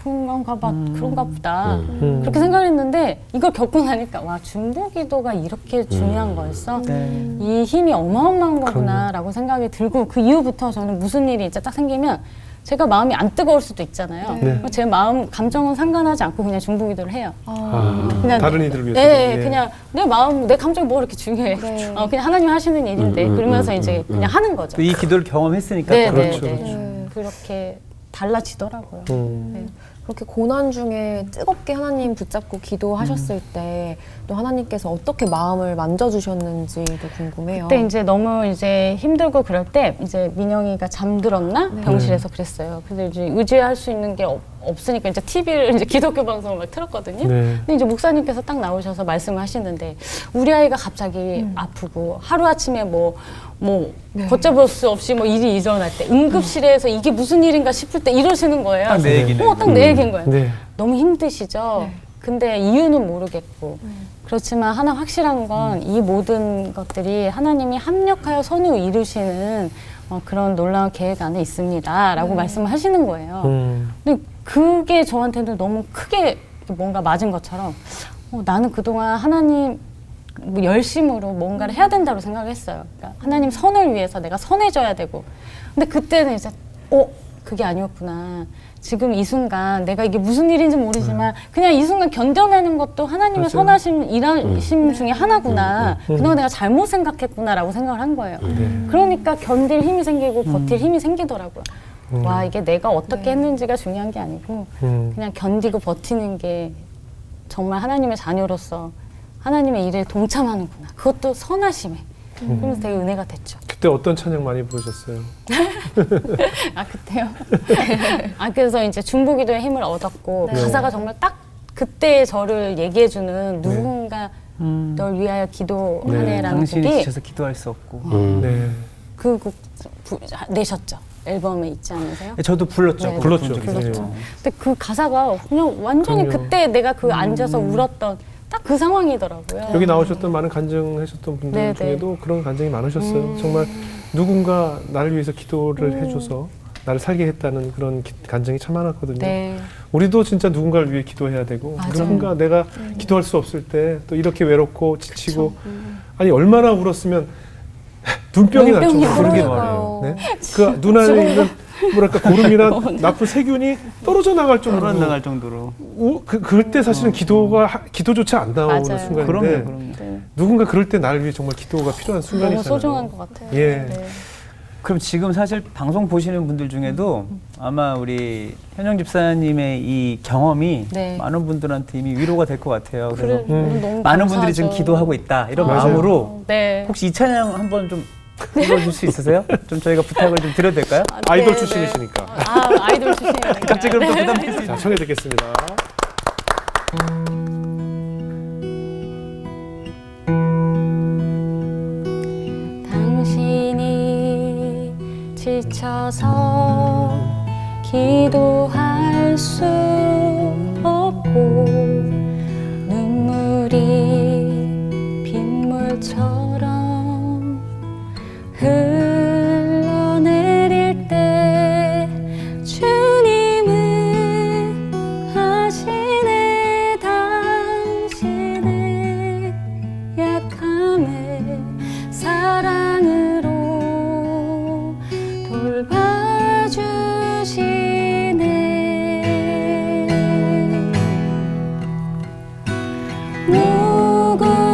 그런가 보다. 그렇게 생각을 했는데 이걸 겪고 나니까 와, 중보기도가 이렇게 중요한 거였어. 이 힘이 어마어마한 거구나라고 생각이 들고 그 이후부터 저는 무슨 일이 이제 딱 생기면 제가 마음이 안 뜨거울 수도 있잖아요. 네. 제 마음, 감정은 상관하지 않고 그냥 중보기도를 해요. 그냥 다른 이들을 위해서. 네, 예. 그냥 내 마음, 내 감정이 뭐 이렇게 중요해. 네. 그냥 하나님 하시는 일인데 그러면서 이제 그냥 하는 거죠. 또 이 기도를 경험했으니까 네, 또 네, 그렇죠, 네. 그렇죠. 그렇게 달라지더라고요. 네. 그렇게 고난 중에 뜨겁게 하나님 붙잡고 기도하셨을 때 또 하나님께서 어떻게 마음을 만져주셨는지도 궁금해요. 그때 이제 너무 이제 힘들고 그럴 때 이제 민영이가 잠들었나 병실에서 그랬어요. 그래서 이제 의지할 수 있는 게 없으니까 이제 TV를 이제 기독교 방송을 막 틀었거든요. 네. 근데 이제 목사님께서 딱 나오셔서 말씀을 하시는데 우리 아이가 갑자기 아프고 하루 아침에 뭐 걷잡을 수 없이 뭐 일이 일어날 때 응급실에서 이게 무슨 일인가 싶을 때 이러시는 거예요. 딱 내 얘기네. 딱 내 얘기인 거예요. 네. 너무 힘드시죠? 근데 이유는 모르겠고 그렇지만 하나 확실한 건 이 모든 것들이 하나님이 합력하여 선을 이루시는 그런 놀라운 계획 안에 있습니다 라고 말씀을 하시는 거예요. 근데 그게 저한테는 너무 크게 뭔가 맞은 것처럼 나는 그동안 하나님 뭐 열심으로 뭔가를 해야 된다고 생각했어요. 그러니까 하나님 선을 위해서 내가 선해져야 되고 근데 그때는 이제 그게 아니었구나. 지금 이 순간 내가 이게 무슨 일인지 모르지만 그냥 이 순간 견뎌내는 것도 하나님의 맞아요. 선하심 일하심 중에 하나구나. 그동안 내가 잘못 생각했구나라고 생각을 한 거예요. 그러니까 견딜 힘이 생기고 버틸 힘이 생기더라고요. 와, 이게 내가 어떻게 했는지가 중요한 게 아니고 그냥 견디고 버티는 게 정말 하나님의 자녀로서 하나님의 일에 동참하는구나. 그것도 선하심에. 그러면서 되게 은혜가 됐죠. 그때 어떤 찬양 많이 부르셨어요? 그때요? 그래서 이제 중보기도의 힘을 얻었고 가사가 정말 딱 그때 저를 얘기해주는 누군가 널 위하여 기도하네라는 당신이 곡이 지쳐서 기도할 수 없고. 네. 그 곡 내셨죠. 앨범에 있지 않으세요? 저도 불렀죠. 네, 불렀죠. 불렀죠. 네. 근데 그 가사가 그냥 완전히 그럼요. 그때 내가 그 앉아서 울었던 딱 그 상황이더라고요. 여기 나오셨던 많은 간증하셨던 분들 네, 중에도 그런 간증이 많으셨어요. 정말 누군가 나를 위해서 기도를 해줘서 나를 살게 했다는 그런 간증이 참 많았거든요. 네. 우리도 진짜 누군가를 위해 기도해야 되고 맞아요. 누군가 내가 기도할 수 없을 때 또 이렇게 외롭고 지치고 아니 얼마나 울었으면 눈병이 날 정도로 그런 게 그러니까요. 말이에요. 네? 그 눈안에 있는 뭐랄까 고름이나 나쁜 세균이 떨어져 나갈 정도로 떨어 나갈 정도로. 그럴 때 사실은 기도조차 안 나오는 맞아요. 순간인데 그럼요. 누군가 그럴 때 나를 위해 정말 기도가 필요한 순간이잖아요. 너무 소중한 것 같아요. 예. 네. 그럼 지금 사실 방송 보시는 분들 중에도 아마 우리 현영 집사님의 이 경험이 네. 많은 분들한테 이미 위로가 될 것 같아요. 그래서 너무 많은 분들이 지금 감사하죠. 기도하고 있다 이런 맞아요. 마음으로 네. 혹시 이 찬양 한번 좀 불러줄 수 있으세요? 좀 저희가 부탁을 좀 드려도 될까요? 아이돌 네, 출신이시니까. 아이돌 출신이니까. 갑자기 그럼 또 부담될 수 자, 청해 듣겠습니다. 당신이 지쳐서 기도할 수 없고 눈물이 빗물처럼 흘러내릴 때 주님은 하시네 당신의 약함에 사랑으로 돌봐주시네.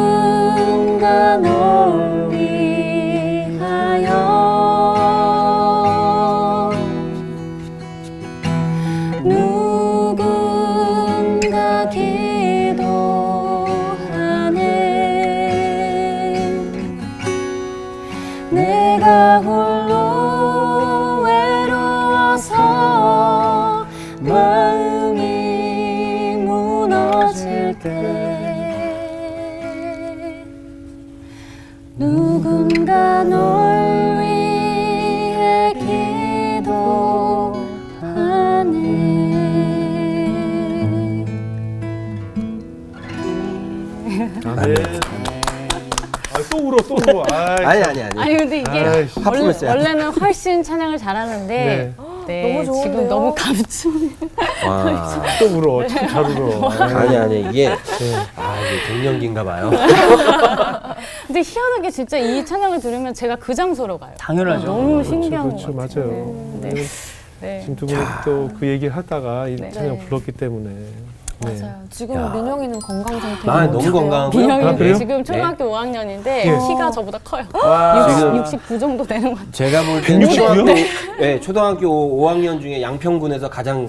누군가 널 위하여 누군가 기도하네. 내가 홀로 외로워서 마음이 때 누군가 널 위해 기도하네. 또 울어, 또 울어. 아니. 아니 근데 이게 아이씨. 하품했어요. 원래는 훨씬 찬양을 잘하는데 네, 너무 좋은데요? 지금 너무 감춤이 와. 또 울어. 참 잘 울어. 아니 이게 이게 갱년기인가 봐요. 근데 희한하게 진짜 이 찬양을 들으면 제가 그 장소로 가요. 당연하죠. 너무 신기한 그렇죠, 것 같아요. 맞아요. 네. 네. 지금 두 분이 또 그 얘기를 하다가 이 네. 찬양 네. 불렀기 때문에. 네. 맞아요. 지금 야. 민영이는 건강 상태가 아, 너무 어떠세요? 건강하고요. 민영이 아, 그래요? 지금 초등학교 5학년인데 예. 키가 저보다 커요. 지금 69 정도 되는 것 같아요. 제가 볼 때는 169 요? 초등학교 5학년 중에 양평군에서 가장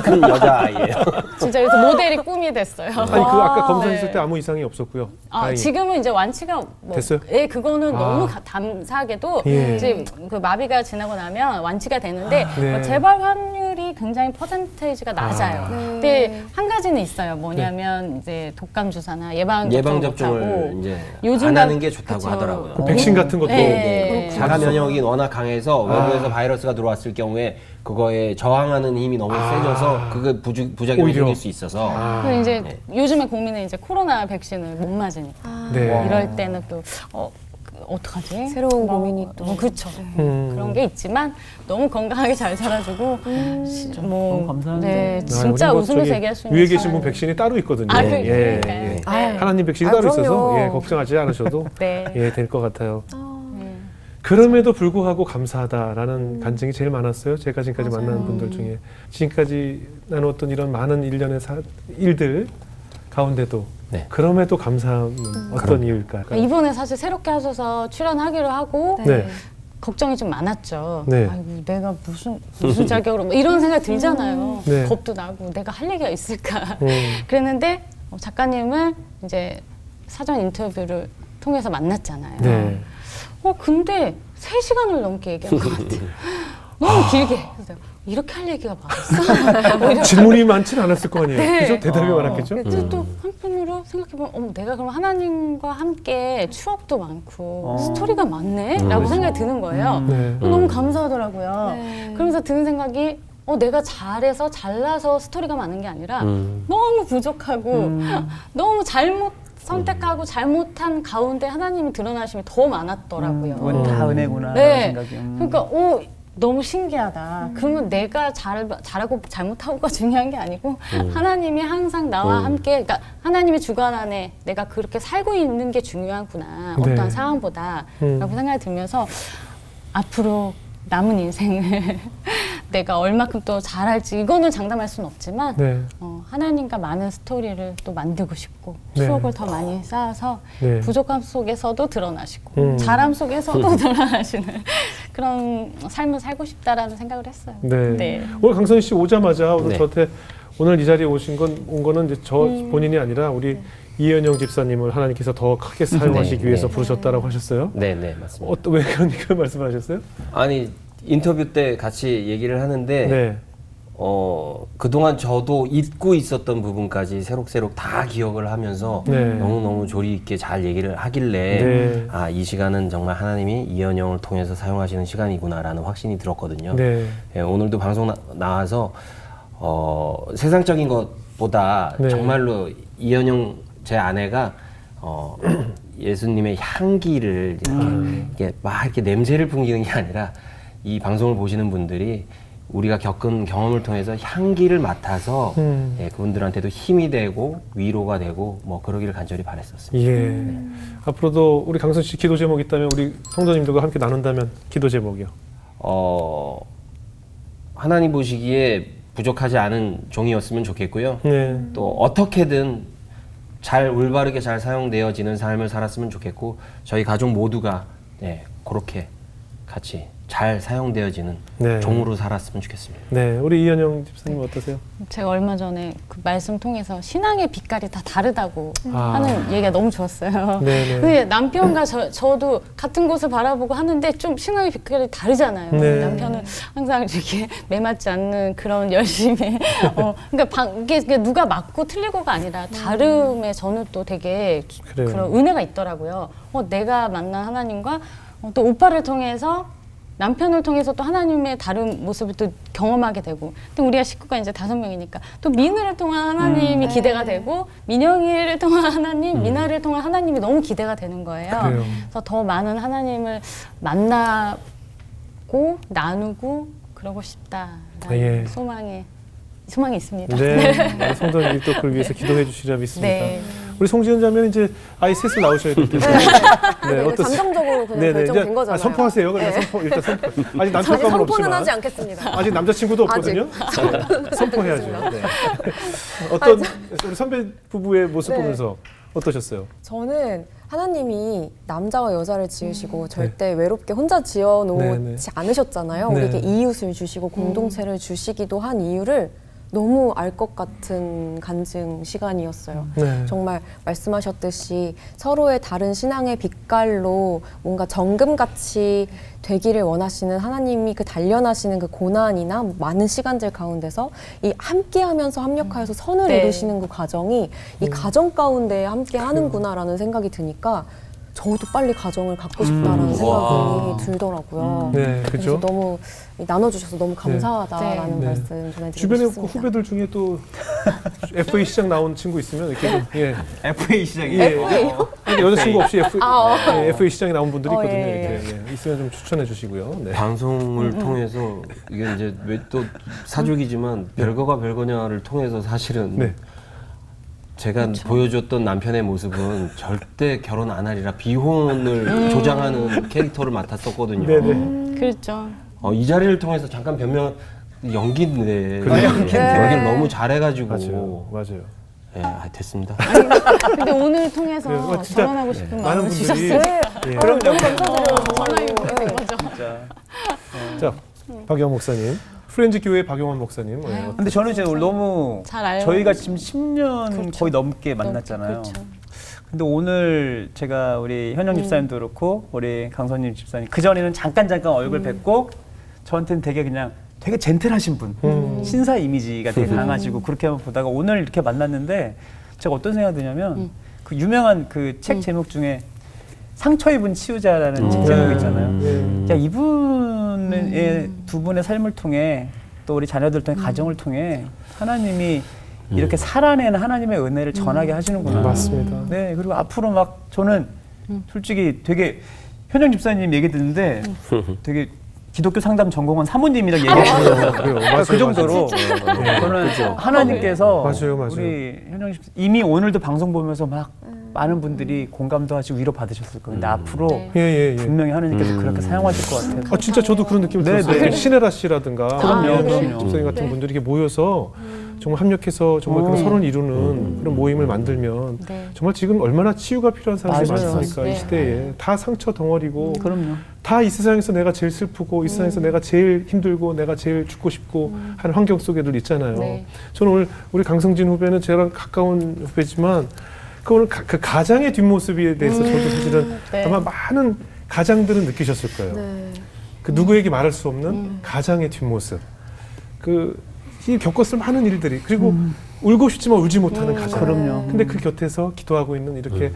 큰 여자아이예요. 진짜 그래서 모델이 꿈이 됐어요. 아니 그 아까 검사했을 네. 때 아무 이상이 없었고요. 다행히. 지금은 이제 완치가 뭐, 됐어요? 예, 그거는 아. 너무 감사하게도 예. 이제 그 마비가 지나고 나면 완치가 되는데 네. 재발 확률이 굉장히 퍼센테이지가 낮아요. 근데 한 가지는 있어요. 뭐냐면 이제 독감 주사나 예방 예방 접종 접종을 못하고 이제 요즘 안 같- 하는 게 좋다고 그쵸. 하더라고요. 그 백신 같은 것도 네. 자가 면역이 워낙 강해서 외부에서 바이러스가 들어왔을 경우에 그거에 저항하는 힘이 너무 세져서 그게 부작용이 오히려. 생길 수 있어서 그리고 이제 요즘에 고민은 이제 코로나 백신을 못 맞으니까 네. 이럴 때는 또 어떡하지? 새로운 고민이 또. 그렇죠. 음. 그런 게 있지만 너무 건강하게 잘 살아주고 뭐 너무 감사합니다. 네, 아, 진짜 우리 뭐 웃으면서 저기 얘기할 수 있는 위에 계신 분 사람이- 백신이 따로 있거든요. 아, 그러니까요. 아유. 하나님 백신이 아, 따로 그럼요. 있어서 걱정하지 않으셔도 네. 될 것 같아요. 네. 그럼에도 불구하고 감사하다라는 간증이 제일 많았어요. 제가 지금까지 맞아요. 만난 분들 중에 지금까지 나눴던 이런 많은 일련의 일들 가운데도 네. 그럼에도 감사함은 어떤 이유일까요? 이번에 사실 새롭게 하셔서 출연하기로 하고 네. 걱정이 좀 많았죠. 네. 아이고 내가 무슨 자격으로 뭐 이런 생각 들잖아요. 네. 겁도 나고 내가 할 얘기가 있을까. 음. 그랬는데 작가님을 이제 사전 인터뷰를 통해서 만났잖아요. 네. 근데 3시간을 넘게 얘기한 것 같아요. 너무 길게. 그래서 이렇게 할 얘기가 많았어? 뭐 이런- 질문이 많지는 않았을 거 아니에요. 네. 그죠? 대답이 많았겠죠? 근데 또 한편으로 생각해보면 내가 그럼 하나님과 함께 추억도 많고 스토리가 많네? 라고 생각이 드는 거예요. 네. 너무 감사하더라고요. 네. 그러면서 드는 생각이 내가 잘나서 스토리가 많은 게 아니라 너무 부족하고 너무 잘못 선택하고 잘못한 가운데 하나님이 드러나심이 더 많았더라고요. 이건 다 은혜구나 네. 생각이. 그러니까 너무 신기하다. 그러면 내가 잘하고 잘못하고가 중요한 게 아니고 하나님이 항상 나와 함께, 그러니까 하나님의 주관 안에 내가 그렇게 살고 있는 게 중요하구나. 네. 어떠한 상황보다라고 생각이 들면서 앞으로 남은 인생을 내가 얼마큼 또 잘할지 이거는 장담할 수는 없지만 네. 하나님과 많은 스토리를 또 만들고 싶고 네. 추억을 더 많이 쌓아서 네. 부족함 속에서도 드러나시고 잘함 속에서도 드러나시는 그런 삶을 살고 싶다라는 생각을 했어요. 네. 오늘 강선희 씨 오자마자 오늘 네. 저한테 오늘 이 자리에 온 거는 이제 저 본인이 아니라 우리 이현영 집사님을 하나님께서 더 크게 사용하시기 네, 위해서 네. 부르셨다라고 하셨어요. 네, 맞습니다. 왜 그런 말씀하셨어요? 아니 인터뷰 때 같이 얘기를 하는데 네. 그동안 저도 잊고 있었던 부분까지 새록새록 다 기억을 하면서 네. 너무너무 조리 있게 잘 얘기를 하길래 네. 이 시간은 정말 하나님이 이현영을 통해서 사용하시는 시간이구나라는 확신이 들었거든요. 네. 오늘도 방송 나와서 세상적인 것보다 네. 정말로 이현영 제 아내가 예수님의 향기를 이렇게 막 이렇게 냄새를 풍기는 게 아니라 이 방송을 보시는 분들이 우리가 겪은 경험을 통해서 향기를 맡아서 그분들한테도 힘이 되고 위로가 되고 뭐 그러기를 간절히 바랬었습니다. 예. 앞으로도 우리 강선 씨 기도 제목 있다면 우리 성도님들과 함께 나눈다면 기도 제목이요. 하나님 보시기에 부족하지 않은 종이었으면 좋겠고요. 네. 또 어떻게든 잘 올바르게 잘 사용되어지는 삶을 살았으면 좋겠고 저희 가족 모두가 그렇게 같이 잘 사용되어지는 네. 종으로 살았으면 좋겠습니다. 네, 우리 이현영 집사님 어떠세요? 제가 얼마 전에 그 말씀 통해서 신앙의 빛깔이 다 다르다고 아. 하는 얘기가 너무 좋았어요. 네네. 근데 남편과 저도 같은 곳을 바라보고 하는데 좀 신앙의 빛깔이 다르잖아요. 네. 남편은 항상 이렇게 매맞지 않는 그런 열심히 그러니까 이게 누가 맞고 틀리고가 아니라 다름에 저는 또 되게 그래요. 그런 은혜가 있더라고요. 내가 만난 하나님과 또 오빠를 통해서 남편을 통해서 또 하나님의 다른 모습을 또 경험하게 되고 또 우리가 식구가 이제 5명이니까 또 민우를 통한 하나님이 기대가 되고 민영이를 통한 하나님, 미나를 통한 하나님이 너무 기대가 되는 거예요. 그래요. 그래서 더 많은 하나님을 만나고 나누고 그러고 싶다라는 예. 소망이 있습니다. 네, 우리 성도님이 또 그걸 위해서 기도해 주시리라 믿습니다. 네. 우리 송지은 자매는 이제 아이 셋을 낳으셔야 될 텐데. 네, 어떠세요? 감정적으로 그냥 네네, 결정된 이제 거잖아요. 선포하세요. 그러면 네. 일단 선포. 아직 아직 남편감은 선포는 없지만 하지 않겠습니다. 아직 남자친구도 없거든요. 네, 선포해야죠. 네. 어떤 우리 선배 부부의 모습 네. 보면서 어떠셨어요? 저는 하나님이 남자와 여자를 지으시고 절대 외롭게 혼자 지어놓지 네네. 않으셨잖아요. 네. 우리에게 이웃을 주시고 공동체를 주시기도 한 이유를 너무 알 것 같은 간증 시간이었어요. 네. 정말 말씀하셨듯이 서로의 다른 신앙의 빛깔로 뭔가 정금같이 되기를 원하시는 하나님이 그 단련하시는 그 고난이나 많은 시간들 가운데서 이 함께하면서 합력하여서 선을 네. 이루시는 그 과정이 이 가정 가운데 함께 하는구나라는 생각이 드니까 저도 빨리 가정을 갖고 싶다라는 생각이 들더라고요. 네, 그래서 그죠? 너무 나눠주셔서 너무 감사하다라는 네. 말씀 전해드리고 주변에 싶습니다. 그 후배들 중에 또 FA 시장 나온 친구 있으면 이렇게 좀, 예. FA 시장이 아니, 여자친구 없이 FA 시장에 나온 분들이 있거든요. 예. 이렇게 예. 있으면 좀 추천해 주시고요. 네. 방송을 통해서 이게 이제 왜 또 사족이지만 별거가 별거냐를 통해서 사실은 네. 제가 보여줬던 남편의 모습은 절대 결혼 안 하리라 비혼을 조장하는 캐릭터를 맡았었거든요. 네네. 그렇죠. 이 자리를 통해서 잠깐 변명 연기인데 그래요. 연기를 너무 잘해가지고 맞아요. 예, 됐습니다. 근데 오늘 통해서 그래요. 진짜 전환하고 싶은 많은 마음을 분들이 주셨어요. 예. 너무 감사드려요. 진짜. 자, 박영원 목사님, 프렌즈 교회 박영원 목사님. 예. 근데 저는 이제 너무 잘 알고. 저희가 지금 10년 그렇죠. 거의 넘게 만났잖아요. 그렇죠. 근데 오늘 제가 우리 현영 집사님도 그렇고 우리 강선님 집사님 그 전에는 잠깐 얼굴 뵙고 저한테는 되게 젠틀하신 분, 신사 이미지가 되게 강하시고 그렇게 한번 보다가 오늘 이렇게 만났는데 제가 어떤 생각이 드냐면 그 유명한 그 책 제목 중에 상처 입은 치유자라는 책 제목이 있잖아요. 예. 야, 이분의 두 분의 삶을 통해 또 우리 자녀들 통해 가정을 통해 하나님이 이렇게 살아내는 하나님의 은혜를 전하게 하시는구나. 맞습니다. 네, 그리고 앞으로 막 저는 솔직히 되게 현영 집사님 얘기 듣는데 되게 기독교 상담 전공한 사모님이라고 얘기하시거든요. 그래요. 맞아요, 그 정도로 저는 하나님께서 맞아요, 맞아요. 우리 현영 집사 이미 오늘도 방송 보면서 막 많은 분들이 공감도 하시고 위로 받으셨을 거예요. 근데 앞으로 네. 예. 분명히 하나님께서 그렇게 사용하실 것 같아요. 아, 진짜 저도 그런 느낌이 네, 들었어요. 네. 신혜라 씨라든가 그럼요, 이현영 그럼요. 집사님 같은 분들이 이렇게 모여서 정말 합력해서 정말 그런 서로를 이루는 그런 모임을 만들면 네. 정말 지금 얼마나 치유가 필요한 사람들이 맞아요. 많습니까? 이 네. 시대에 다 상처 덩어리고 그럼요. 다 이 세상에서 내가 제일 슬프고 이 세상에서 내가 제일 힘들고 내가 제일 죽고 싶고 하는 환경 속에 늘 있잖아요. 네. 저는 오늘 우리 강성진 후배는 저랑 가까운 후배지만 그 오늘 그 가장의 뒷모습에 대해서 저도 사실은 네. 아마 많은 가장들은 느끼셨을 거예요. 네. 그 누구에게 말할 수 없는 가장의 뒷모습. 이 겪었을 많은 일들이 그리고 울고 싶지만 울지 못하는 가장. 그럼요. 근데 그 곁에서 기도하고 있는 이렇게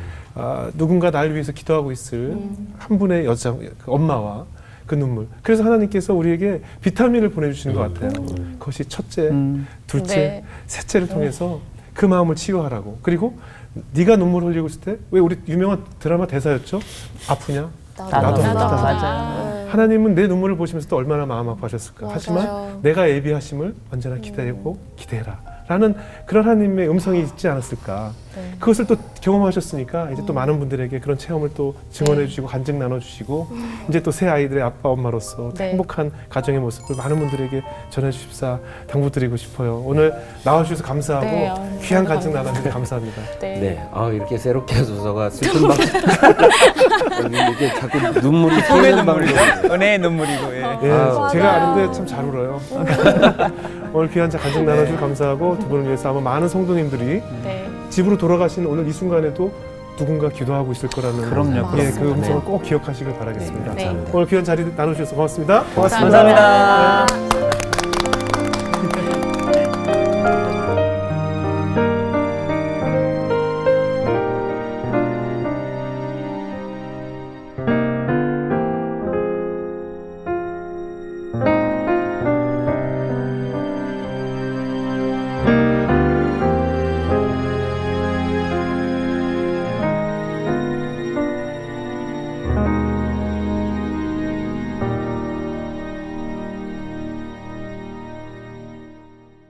누군가 날 위해서 기도하고 있을 한 분의 여자, 그 엄마와 그 눈물. 그래서 하나님께서 우리에게 비타민을 보내주시는 것 같아요. 그것이 첫째, 둘째, 네. 셋째를 통해서 그 마음을 치유하라고. 그리고 네가 눈물 흘리고 있을 때 왜 우리 유명한 드라마 대사였죠? 아프냐? 나도 아프다. 맞아요. 하나님은 내 눈물을 보시면서 또 얼마나 마음 아파하셨을까. 맞아요. 하지만 내가 예비하심을 언제나 기다리고 기대해라 라는 그런 하나님의 음성이 있지 않았을까. 네. 그것을 또 경험하셨으니까 이제 또 많은 분들에게 그런 체험을 또 증언해 주시고 간증 나눠주시고 이제 또 새 아이들의 아빠 엄마로서 네. 행복한 가정의 모습을 많은 분들에게 전해 주십사 당부드리고 싶어요. 오늘 나와주셔서 감사하고 네, 귀한 너무 간증 감사합니다. 나눠주셔서 감사합니다. 네. 네, 이렇게 새롭게 하소서가 슬픈 방. 이게 자꾸 눈물이 꿈의 튀는 방송. 눈물이죠. 은혜의 눈물이고. 예. 예, 맞아요. 제가 아는데 참 잘 울어요. 오늘 귀한 간증 나눠주셔서 감사하고 두 분을 위해서 아마 많은 성도님들이 네. 집으로 돌아가시는 오늘 이 순간에도 누군가 기도하고 있을 거라는 그럼요, 예, 그 그렇습니다. 음성을 꼭 기억하시길 바라겠습니다. 네. 오늘 귀한 자리 나눠주셔서 고맙습니다. 고맙습니다. 감사합니다. 감사합니다.